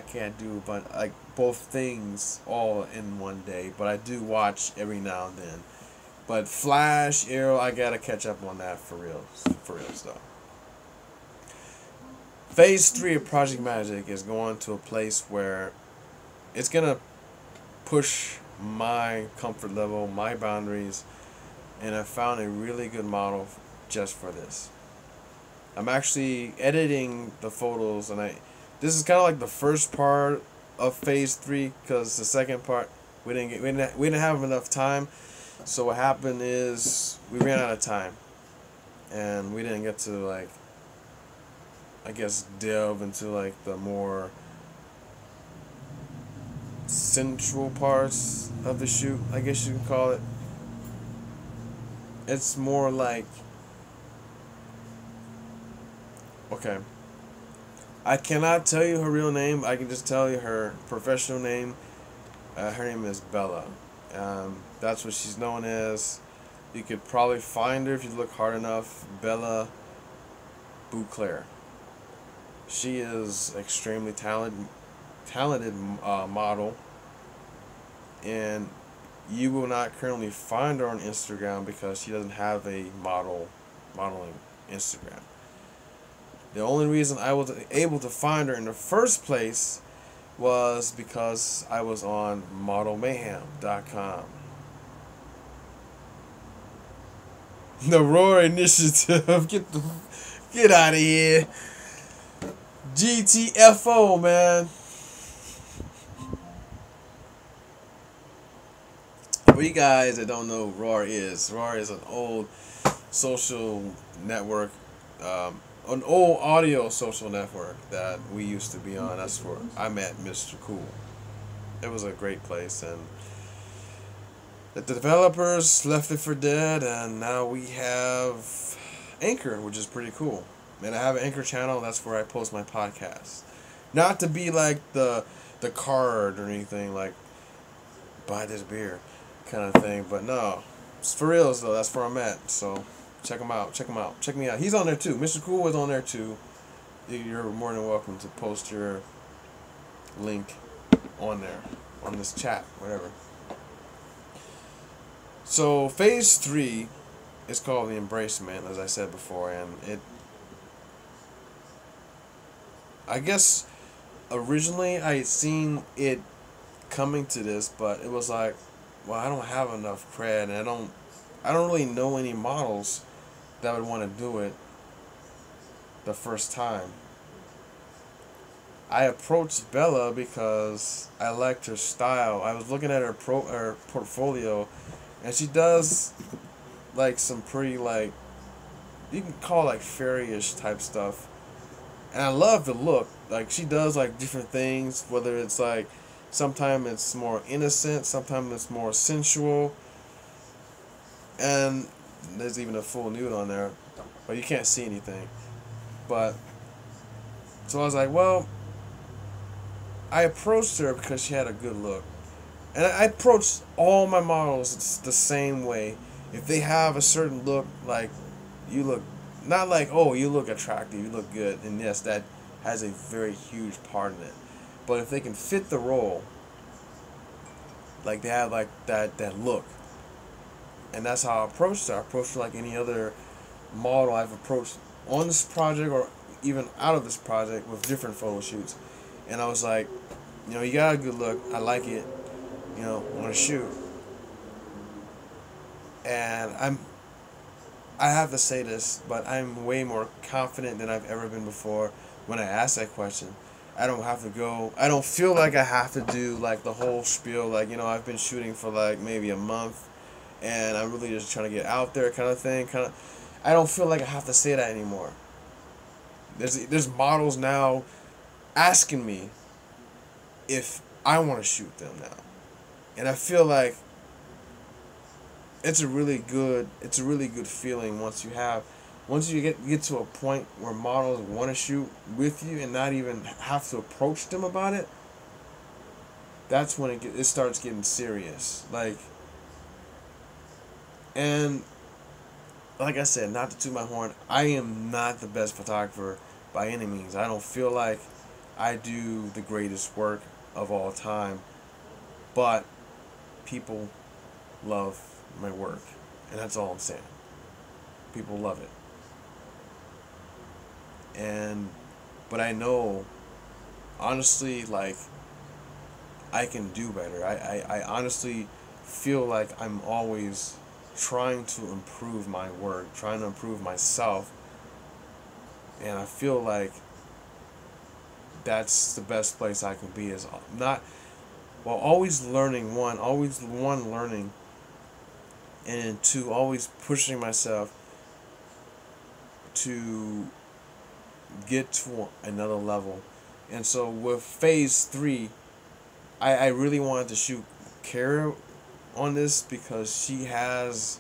can't do but like both things all in one day. But I do watch every now and then. But Flash, Arrow, I gotta catch up on that for real stuff. Phase 3 of Project Magic is going to a place where it's gonna push my comfort level, my boundaries, and I found a really good model just for this. I'm actually editing the photos, and this is kind of like the first part of phase 3, because the second part we didn't have enough time. So what happened is we ran out of time, and we didn't get to, like, I guess, delve into like the more central parts of the shoot, I guess you can call it. It's more like, okay, I cannot tell you her real name. I can just tell you her professional name. Her name is Bella. That's what she's known as. You could probably find her if you look hard enough. Bella Bouclair. She is extremely talented model, and you will not currently find her on Instagram because she doesn't have a modeling Instagram. The only reason I was able to find her in the first place was because I was on modelmayhem.com. The Roar Initiative. Get out of here. GTFO, man. For you guys that don't know who Roar is an old social network, an old audio social network that we used to be on. That's where I met Mr. Cool. It was a great place, and the developers left it for dead, and now we have Anchor, which is pretty cool. And I have an Anchor channel. That's where I post my podcast. Not to be like the card or anything like buy this beer kind of thing, but no, it's for reals though. That's where I'm at. So check him out. Check me out. He's on there too. Mr. Cool is on there too. You're more than welcome to post your link on there, on this chat, whatever. So phase 3 is called the embracement, as I said before, and I guess originally I had seen it coming to this, but it was like, well, I don't have enough cred, and I don't really know any models that would want to do it the first time. I approached Bella because I liked her style. I was looking at her portfolio, and she does like some pretty, like, you can call like fairy-ish type stuff. And I love the look. Like, she does like different things, whether it's like sometimes it's more innocent, sometimes it's more sensual, and there's even a full nude on there, but you can't see anything. But so I was like, well, I approached her because she had a good look, and I approached all my models the same way. If they have a certain look, like, you look, not like, oh, you look attractive, you look good, and yes, that has a very huge part in it. But if they can fit the role, like they have like that look, and that's how I approached her. I approached her like any other model I've approached on this project or even out of this project with different photo shoots. And I was like, you know, you got a good look, I like it, you know, I want to shoot. And I have to say this, but I'm way more confident than I've ever been before when I ask that question. I don't feel like I have to do like the whole spiel, like, you know, I've been shooting for like maybe a month and I'm really just trying to get out there kind of thing. I don't feel like I have to say that anymore. There's models now asking me if I want to shoot them now. And I feel like it's a really good feeling once you get to a point where models want to shoot with you and not even have to approach them about it. That's when it starts getting serious. And like I said, not to toot my horn, I am not the best photographer by any means. I don't feel like I do the greatest work of all time, but people love my work, and that's all I'm saying. People love it. But I know, honestly, like, I can do better. I honestly feel like I'm always trying to improve my work, trying to improve myself, and I feel like that's the best place I can be, is always learning, learning, and two, always pushing myself to get to another level. And so with phase 3, I really wanted to shoot Kara on this because she does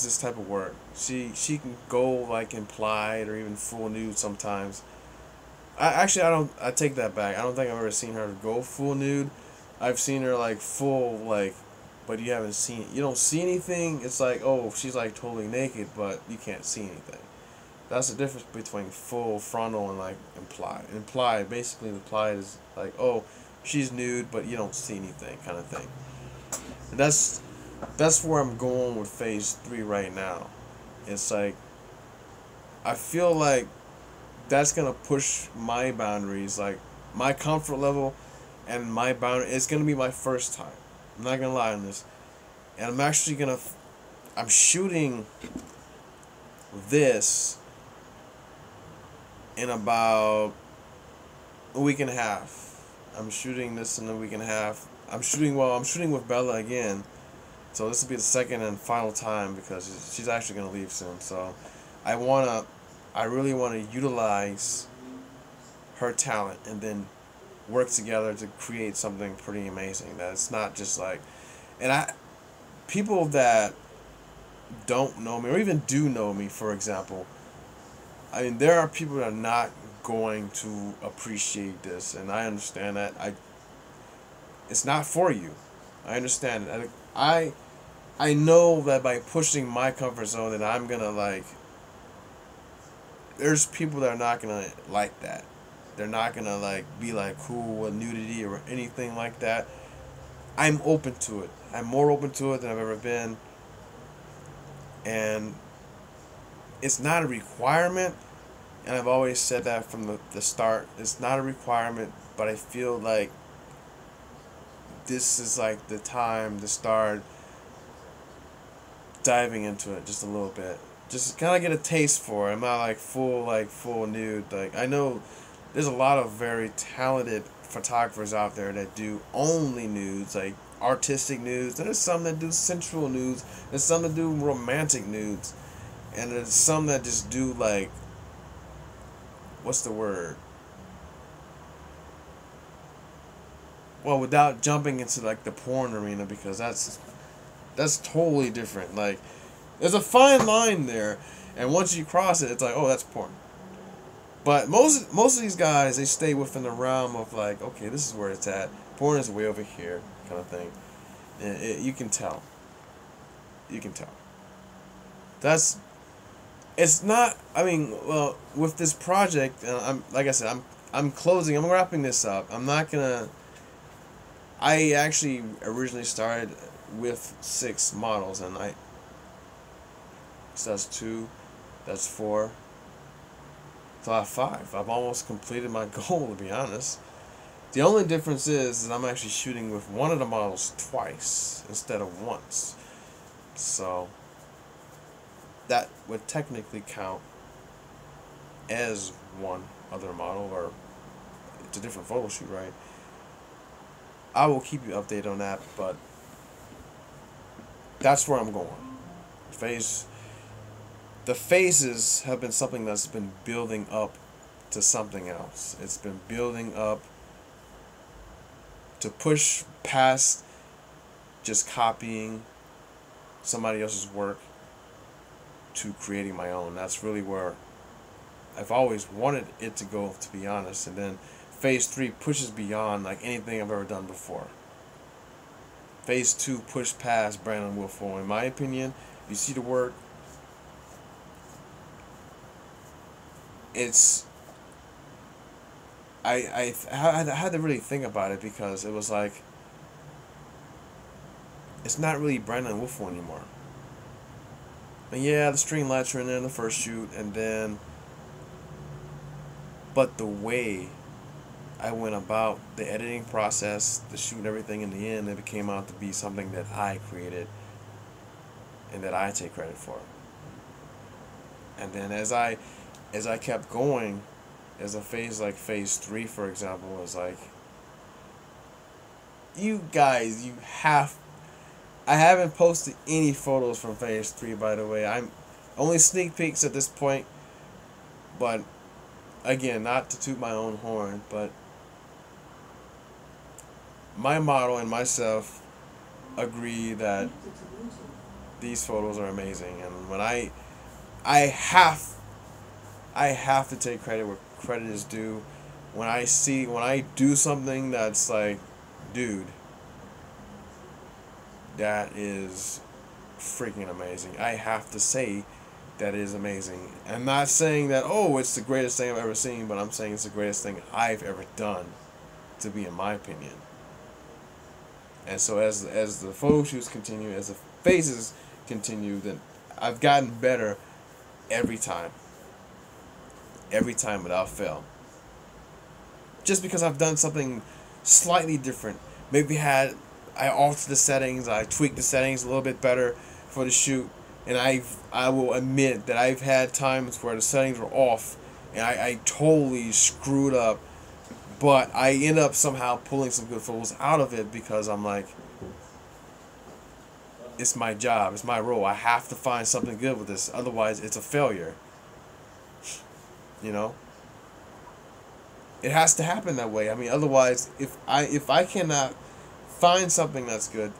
this type of work. She can go like implied or even full nude sometimes. I take that back. I don't think I've ever seen her go full nude. I've seen her like full, like, but you don't see anything. It's like, oh, she's like totally naked, but you can't see anything. That's the difference between full frontal and like implied. Basically implied is like, oh, she's nude, but you don't see anything, kind of thing. And that's where I'm going with phase 3 right now. It's like, I feel like that's gonna push my boundaries, like my comfort level and my boundary. It's gonna be my first time. I'm not gonna lie on this, and I'm actually gonna. I'm shooting this in about a week and a half. I'm shooting this in a week and a half. I'm shooting with Bella again. So this will be the second and final time because she's actually gonna leave soon. So I really wanna utilize her talent and then work together to create something pretty amazing. That it's not just like, and people that don't know me or even do know me, for example, I mean, there are people that are not going to appreciate this, and I understand that. It's not for you. I understand it. I know that by pushing my comfort zone, that I'm gonna like. There's people that are not gonna like that. They're not gonna like be like cool with nudity or anything like that. I'm open to it. I'm more open to it than I've ever been, and it's not a requirement. And I've always said that from the start. It's not a requirement, but I feel like this is like the time to start diving into it just a little bit. Just kind of get a taste for it. I'm not like full nude. Like, I know there's a lot of very talented photographers out there that do only nudes, like artistic nudes. There's some that do sensual nudes. There's some that do romantic nudes. And there's some that just do like, what's the word? Well, without jumping into like the porn arena, because that's totally different. Like, there's a fine line there, and once you cross it, it's like, oh, that's porn. But most of these guys, they stay within the realm of like, okay, this is where it's at. Porn is way over here, kind of thing. And you can tell. You can tell. It's not. I mean, well, with this project, I'm like I said, I'm closing. I'm wrapping this up. I'm not gonna. I actually originally started with 6 models, and so that's 2, that's 4. So I have 5. I've almost completed my goal, to be honest. The only difference is I'm actually shooting with one of the models twice instead of once. So that would technically count as one other model, or it's a different photo shoot, right? I will keep you updated on that, but that's where I'm going. The phases have been something that's been building up to something else. It's been building up to push past just copying somebody else's work to creating my own. That's really where I've always wanted it to go, to be honest. And then phase 3 pushes beyond like anything I've ever done before. Phase 2 pushed past Brandon Wilfo. In my opinion, you see the work, it's I had to really think about it, because it was like, it's not really Brandon Wilfo anymore. And yeah, the string lights are in there in the first shoot, and then, but the way I went about the editing process, the shoot and everything, in the end, it came out to be something that I created and that I take credit for. And then as I kept going, as a phase like phase 3, for example, was like, you guys, I haven't posted any photos from phase 3, by the way. I'm only sneak peeks at this point, but again, not to toot my own horn, but my model and myself agree that these photos are amazing, and when I have to take credit where credit is due. When I do something that's like, dude, that is freaking amazing, I have to say that is amazing. I'm not saying that, oh, it's the greatest thing I've ever seen, but I'm saying it's the greatest thing I've ever done, to be in my opinion. And so as the photo shoots continue, as the phases continue, then I've gotten better every time. every time without fail. Just because I've done something slightly different. Maybe I altered the settings, I tweaked the settings a little bit better for the shoot, and I will admit that I've had times where the settings were off and I totally screwed up, but I end up somehow pulling some good photos out of it because I'm like, it's my job, it's my role. I have to find something good with this, otherwise it's a failure. You know? It has to happen that way. I mean, otherwise, if I cannot find something that's good,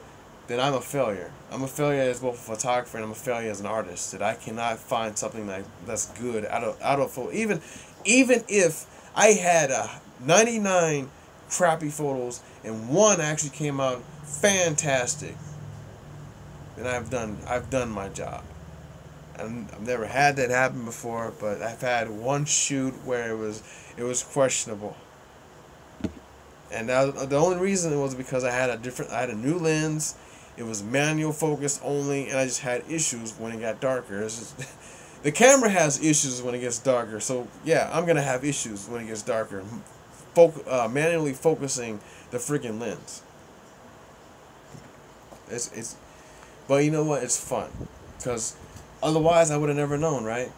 then I'm a failure. I'm a failure as both a photographer and I'm a failure as an artist. That I cannot find something that's good out of photo. Even if I had 99 crappy photos and one actually came out fantastic, then I've done my job. And I've never had that happen before, but I've had one shoot where it was questionable. And the only reason was because I had a new lens. It was manual focus only, and I just had issues when it got darker. The camera has issues when it gets darker, so yeah, I'm gonna have issues when it gets darker. Manually focusing the freaking lens. But you know what? It's fun, because otherwise I would have never known, right?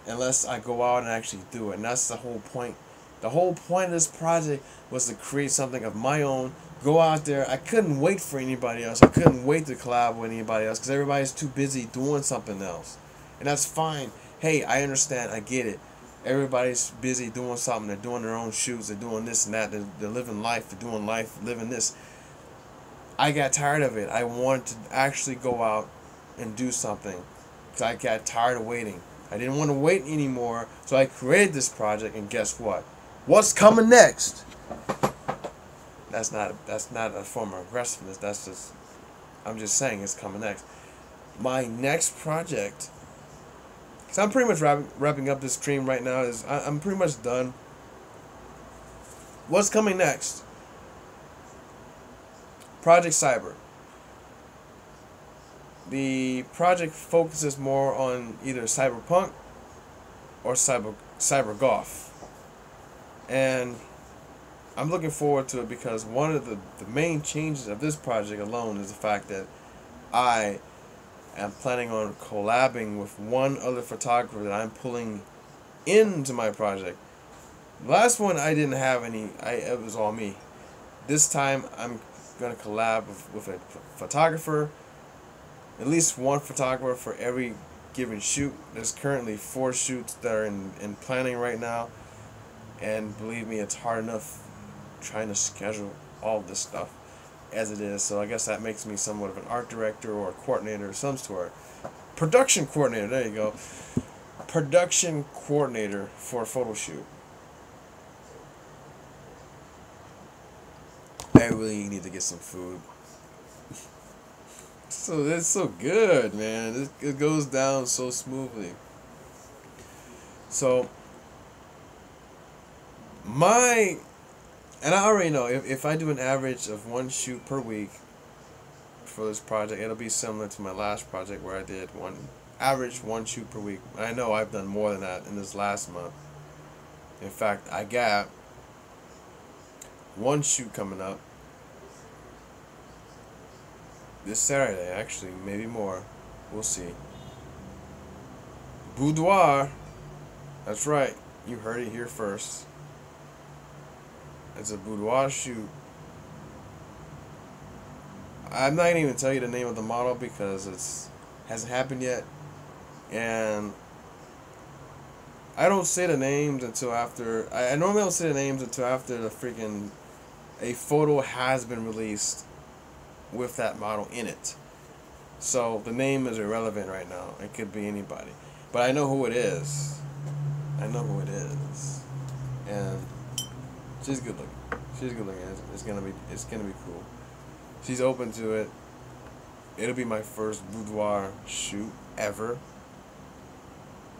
Unless I go out and actually do it, and that's the whole point. The whole point of this project was to create something of my own. Go out there. I couldn't wait for anybody else. I couldn't wait to collab with anybody else because everybody's too busy doing something else. And that's fine. Hey, I understand. I get it. Everybody's busy doing something. They're doing their own shoots. They're doing this and that. They're living life. They're doing life, living this. I got tired of it. I wanted to actually go out and do something because I got tired of waiting. I didn't want to wait anymore, so I created this project, and guess what? What's coming next? That's not a form of aggressiveness. I'm just saying it's coming next. My next project, because I'm pretty much wrapping up this stream right now, I'm pretty much done. What's coming next? Project Cyber. The project focuses more on either cyberpunk or cyber golf. And I'm looking forward to it because one of the main changes of this project alone is the fact that I am planning on collabing with one other photographer that I'm pulling into my project. The last one I didn't have any, it was all me. This time I'm going to collab with a photographer, at least one photographer for every given shoot. There's currently 4 shoots that are in planning right now. And believe me, it's hard enough trying to schedule all this stuff as it is. So I guess that makes me somewhat of an art director or a coordinator of some sort. Production coordinator, there you go. Production coordinator for a photo shoot. I really need to get some food. So it's so good, man. It goes down so smoothly. So and I already know if I do an average of 1 shoot per week for this project, it'll be similar to my last project where I did average 1 shoot per week. And I know I've done more than that in this last month. In fact, I got 1 shoot coming up this Saturday, actually, maybe more. We'll see. Boudoir. That's right. You heard it here first. It's a boudoir shoot. I'm not even tell you the name of the model because it hasn't happened yet, and I don't say the names until after. I normally don't say the names until after a photo has been released with that model in it. So the name is irrelevant right now. It could be anybody, but I know who it is. I know who it is, and she's good looking. She's good looking. It's gonna be cool. She's open to it. It'll be my first boudoir shoot ever.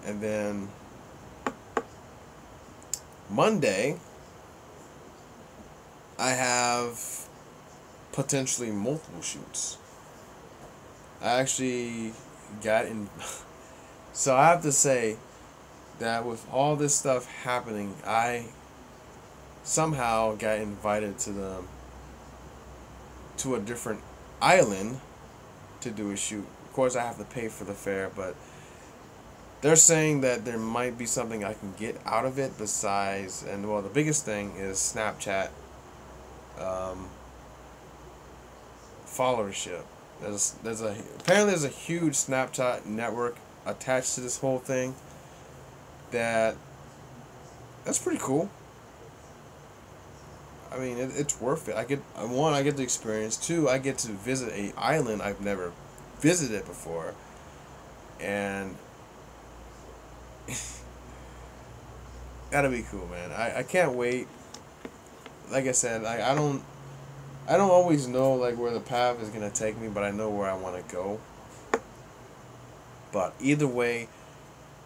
And then Monday, I have potentially multiple shoots. I actually got in. So I have to say that with all this stuff happening, I somehow got invited to a different island to do a shoot. Of course, I have to pay for the fare, but they're saying that there might be something I can get out of it besides, and well, the biggest thing is Snapchat followership. Apparently there's a huge Snapchat network attached to this whole thing. That's pretty cool. I mean, it's worth it. I get the experience. Two, I get to visit a island I've never visited before, and that'll be cool, man. I can't wait. Like I said, I don't always know like where the path is gonna take me, but I know where I want to go. But either way,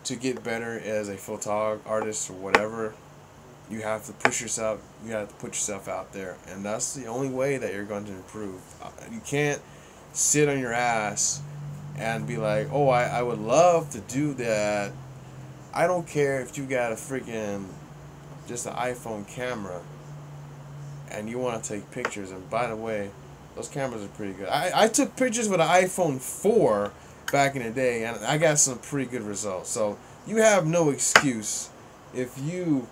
to get better as a photog artist or whatever, you have to push yourself. You have to put yourself out there, and that's the only way that you're going to improve. You can't sit on your ass and be like, "Oh, I would love to do that." I don't care if you got a freaking just an iPhone camera and you want to take pictures. And by the way, those cameras are pretty good. I took pictures with an iPhone 4 back in the day, and I got some pretty good results. So you have no excuse if you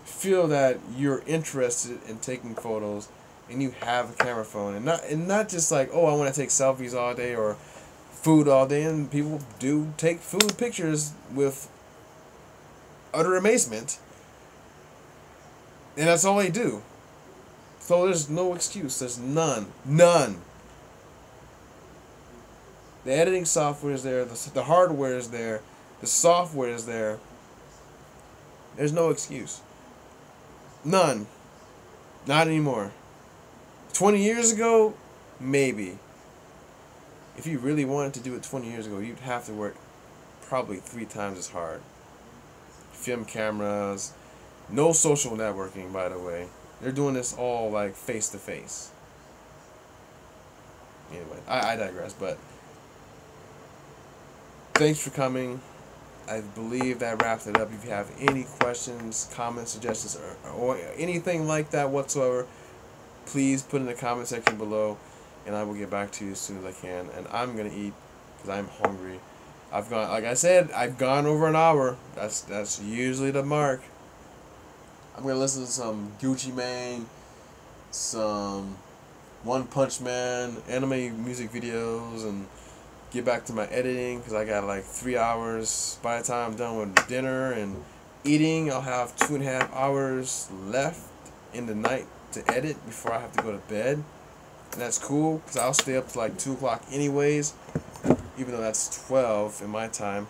feel that you're interested in taking photos and you have a camera phone, and not just like, oh, I want to take selfies all day or food all day. And people do take food pictures with utter amazement, and that's all they do. So there's no excuse. There's none. The editing software is there. The hardware is there. The software is there. There's no excuse. None. Not anymore. 20 years ago, maybe. If you really wanted to do it 20 years ago, you'd have to work probably 3 times as hard. Film cameras. No social networking, by the way. They're doing this all like face to face. Anyway, I digress, but thanks for coming. I believe that wraps it up. If you have any questions, comments, suggestions, or anything like that whatsoever, please put in the comment section below, and I will get back to you as soon as I can. And I'm gonna eat because I'm hungry. Like I said, I've gone over an hour. That's usually the mark. I'm gonna listen to some Gucci Mane, some One Punch Man, anime music videos, and get back to my editing because I got like 3 hours. By the time I'm done with dinner and eating, I'll have 2.5 hours left in the night to edit before I have to go to bed. And that's cool because I'll stay up to like 2 o'clock anyways, even though that's 12 in my time.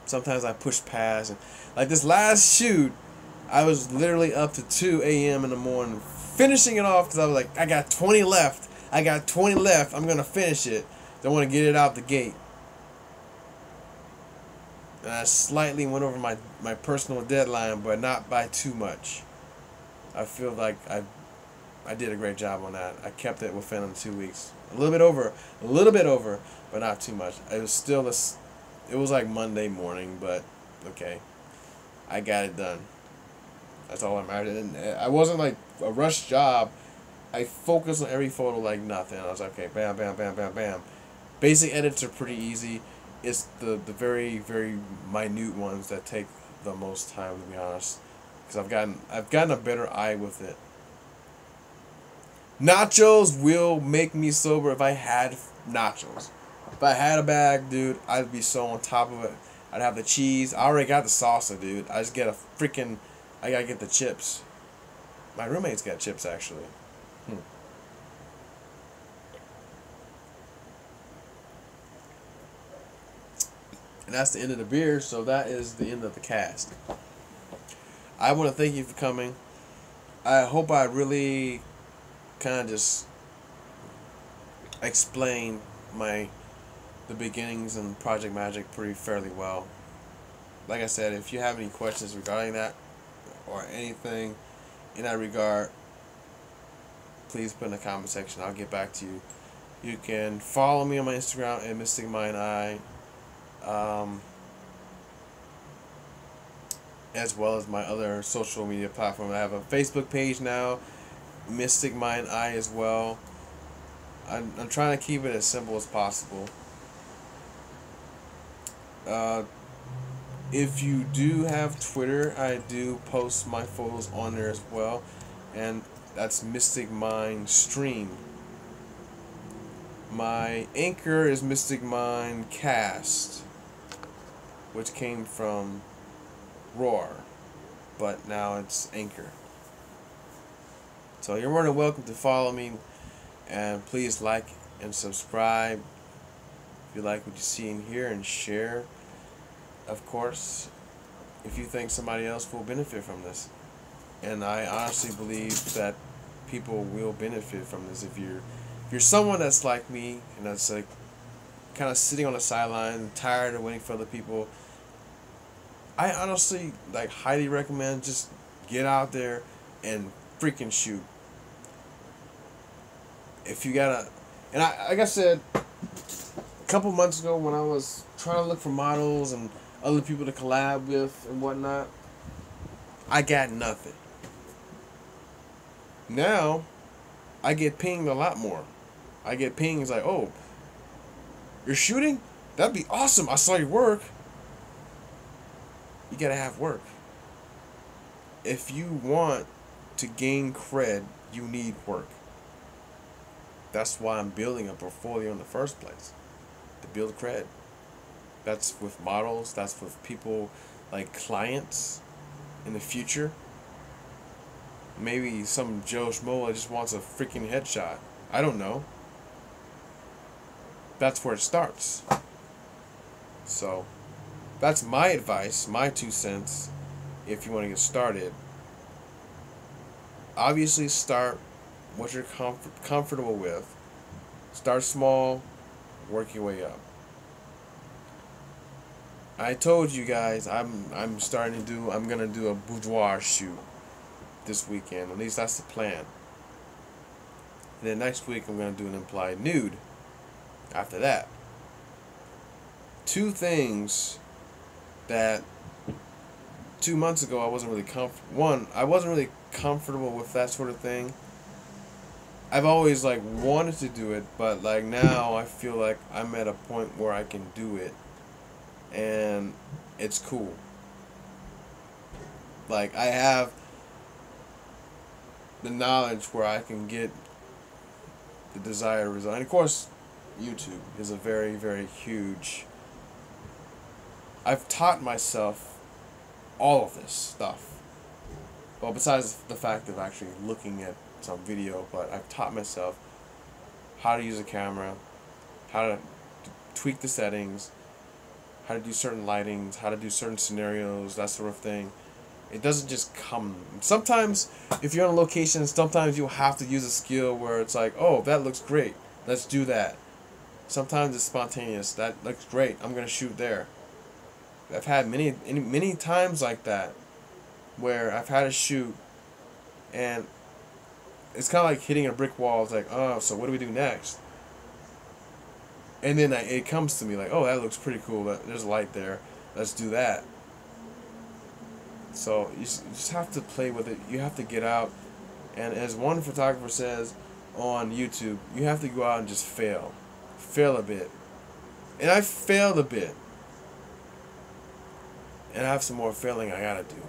Sometimes I push past, and like this last shoot, I was literally up to 2 a.m. in the morning finishing it off because I was like, I got 20 left. I'm going to finish it. Don't want to get it out the gate. And I slightly went over my personal deadline, but not by too much. I feel like I did a great job on that. I kept it within 2 weeks. A little bit over, but not too much. It was still it was like Monday morning, but okay. I got it done. That's all I'm at. I wasn't like a rush job. I focused on every photo like nothing. I was like, okay, bam, bam, bam, bam, bam. Basic edits are pretty easy. It's the very, very minute ones that take the most time, to be honest. Because I've gotten a better eye with it. Nachos will make me sober if I had nachos. If I had a bag, dude, I'd be so on top of it. I'd have the cheese. I already got the salsa, dude. I just get I gotta get the chips. My roommate's got chips, actually. And that's the end of the beer, so that is the end of the cast. I want to thank you for coming. I hope I really kind of just explained the beginnings and Project Magic pretty fairly well. Like I said, if you have any questions regarding that or anything in that regard, please put in the comment section. I'll get back to you. You can follow me on my Instagram at MysticMindEye. as well as my other social media platforms. I have a Facebook page now, Mystic Mind Eye as well. I'm trying to keep it as simple as possible. If you do have Twitter, I do post my photos on there as well, and that's Mystic Mind Stream. My anchor is Mystic Mind Cast, which came from Roar, but now it's Anchor. So you're more than welcome to follow me, and please like and subscribe if you like what you see in here, and share, of course, if you think somebody else will benefit from this. And I honestly believe that people will benefit from this. If you're someone that's like me and that's like kind of sitting on the sideline, tired of waiting for other people, I honestly like highly recommend just get out there and freaking shoot. If you gotta, and like I said a couple months ago when I was trying to look for models and other people to collab with and whatnot, I got nothing. Now I get pinged a lot more. I get pings like, oh, you're shooting? That'd be awesome. I saw your work. You gotta have work. If you want to gain cred, you need work. That's why I'm building a portfolio in the first place. To build cred. That's with models, that's with people like clients in the future. Maybe some Joe Schmo just wants a freaking headshot. I don't know. That's where it starts. So, that's my advice, my 2 cents, if you want to get started. Obviously, start what you're comfortable with. Start small, work your way up. I told you guys I'm gonna do a boudoir shoot this weekend. At least that's the plan. And then next week I'm gonna do an implied nude. After that, 2 things that 2 months ago I wasn't really I wasn't really comfortable with that sort of thing. I've always like wanted to do it, but like now I feel like I'm at a point where I can do it, and it's cool. Like I have the knowledge where I can get the desired result, and of course YouTube is a very, very huge. I've taught myself all of this stuff. Well, besides the fact of actually looking at some video, but I've taught myself how to use a camera, how to tweak the settings, how to do certain lightings, how to do certain scenarios, that sort of thing. It doesn't just come. Sometimes, if you're on a location, sometimes you'll have to use a skill where it's like, oh, that looks great, let's do that. Sometimes it's spontaneous. That looks great. I'm gonna shoot there. I've had many times like that, where I've had a shoot, and it's kind of like hitting a brick wall. It's like, oh, so what do we do next? And then it comes to me like, oh, that looks pretty cool. There's a light there. Let's do that. So you just have to play with it. You have to get out, and as one photographer says on YouTube, you have to go out and just fail. Fail a bit. And I failed a bit. And I have some more failing I gotta do.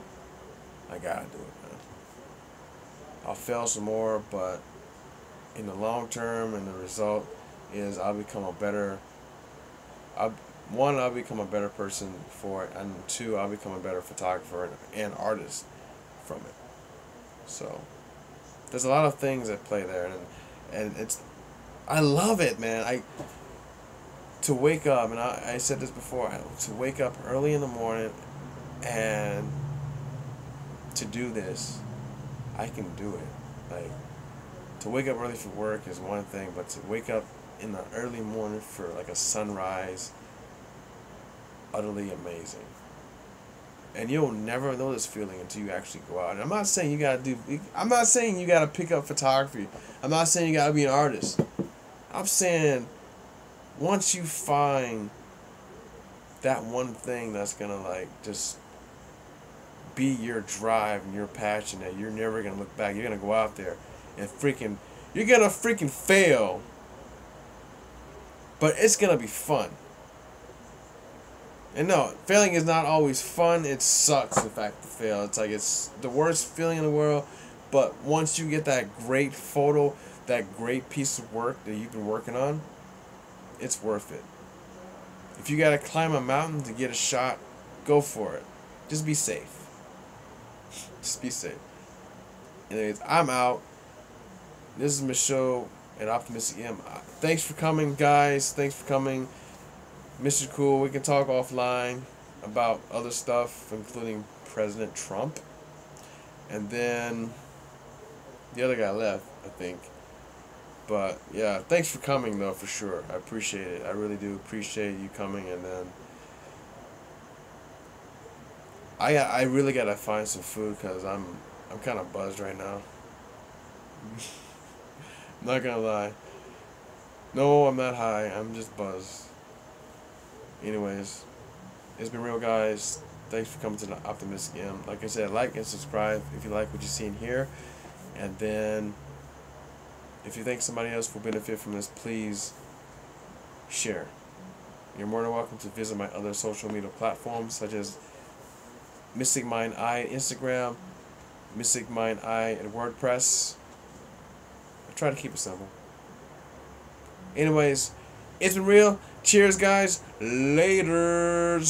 I gotta do it, man. I'll fail some more, but in the long term, and the result is I'll become a better person for it, and 2, I'll become a better photographer and artist from it. So there's a lot of things that play there, and I love it, man. To wake up, and I said this before, to wake up early in the morning and to do this, I can do it. Like, to wake up early for work is one thing, but to wake up in the early morning for like a sunrise, utterly amazing. And you'll never know this feeling until you actually go out. And I'm not saying you gotta pick up photography. I'm not saying you gotta be an artist. I'm saying once you find that one thing that's gonna like just be your drive and your passion that you're never gonna look back. You're gonna go out there and you're gonna freaking fail, but it's gonna be fun. And no, failing is not always fun. It sucks, in fact, to fail. It's like it's the worst feeling in the world. But once you get that great photo, that great piece of work that you've been working on, it's worth it. If you gotta climb a mountain to get a shot, go for it. Just be safe. Just be safe. Anyways, I'm out. This is Michaud at Optimistic M. Thanks for coming, guys. Thanks for coming. Mr. Cool, we can talk offline about other stuff, including President Trump. And then the other guy left, I think. But yeah, thanks for coming though, for sure. I appreciate it. I really do appreciate you coming. And then I really gotta find some food because I'm kind of buzzed right now. I'm not gonna lie. No, I'm not high. I'm just buzzed. Anyways, it's been real, guys. Thanks for coming to the Optimistic M. Like I said, like and subscribe if you like what you're seeing here. And then, if you think somebody else will benefit from this, please share. You're more than welcome to visit my other social media platforms, such as Mystic Mind Eye at Instagram, Mystic Mind Eye at WordPress. I try to keep it simple. Anyways, it's been real. Cheers, guys. Laters.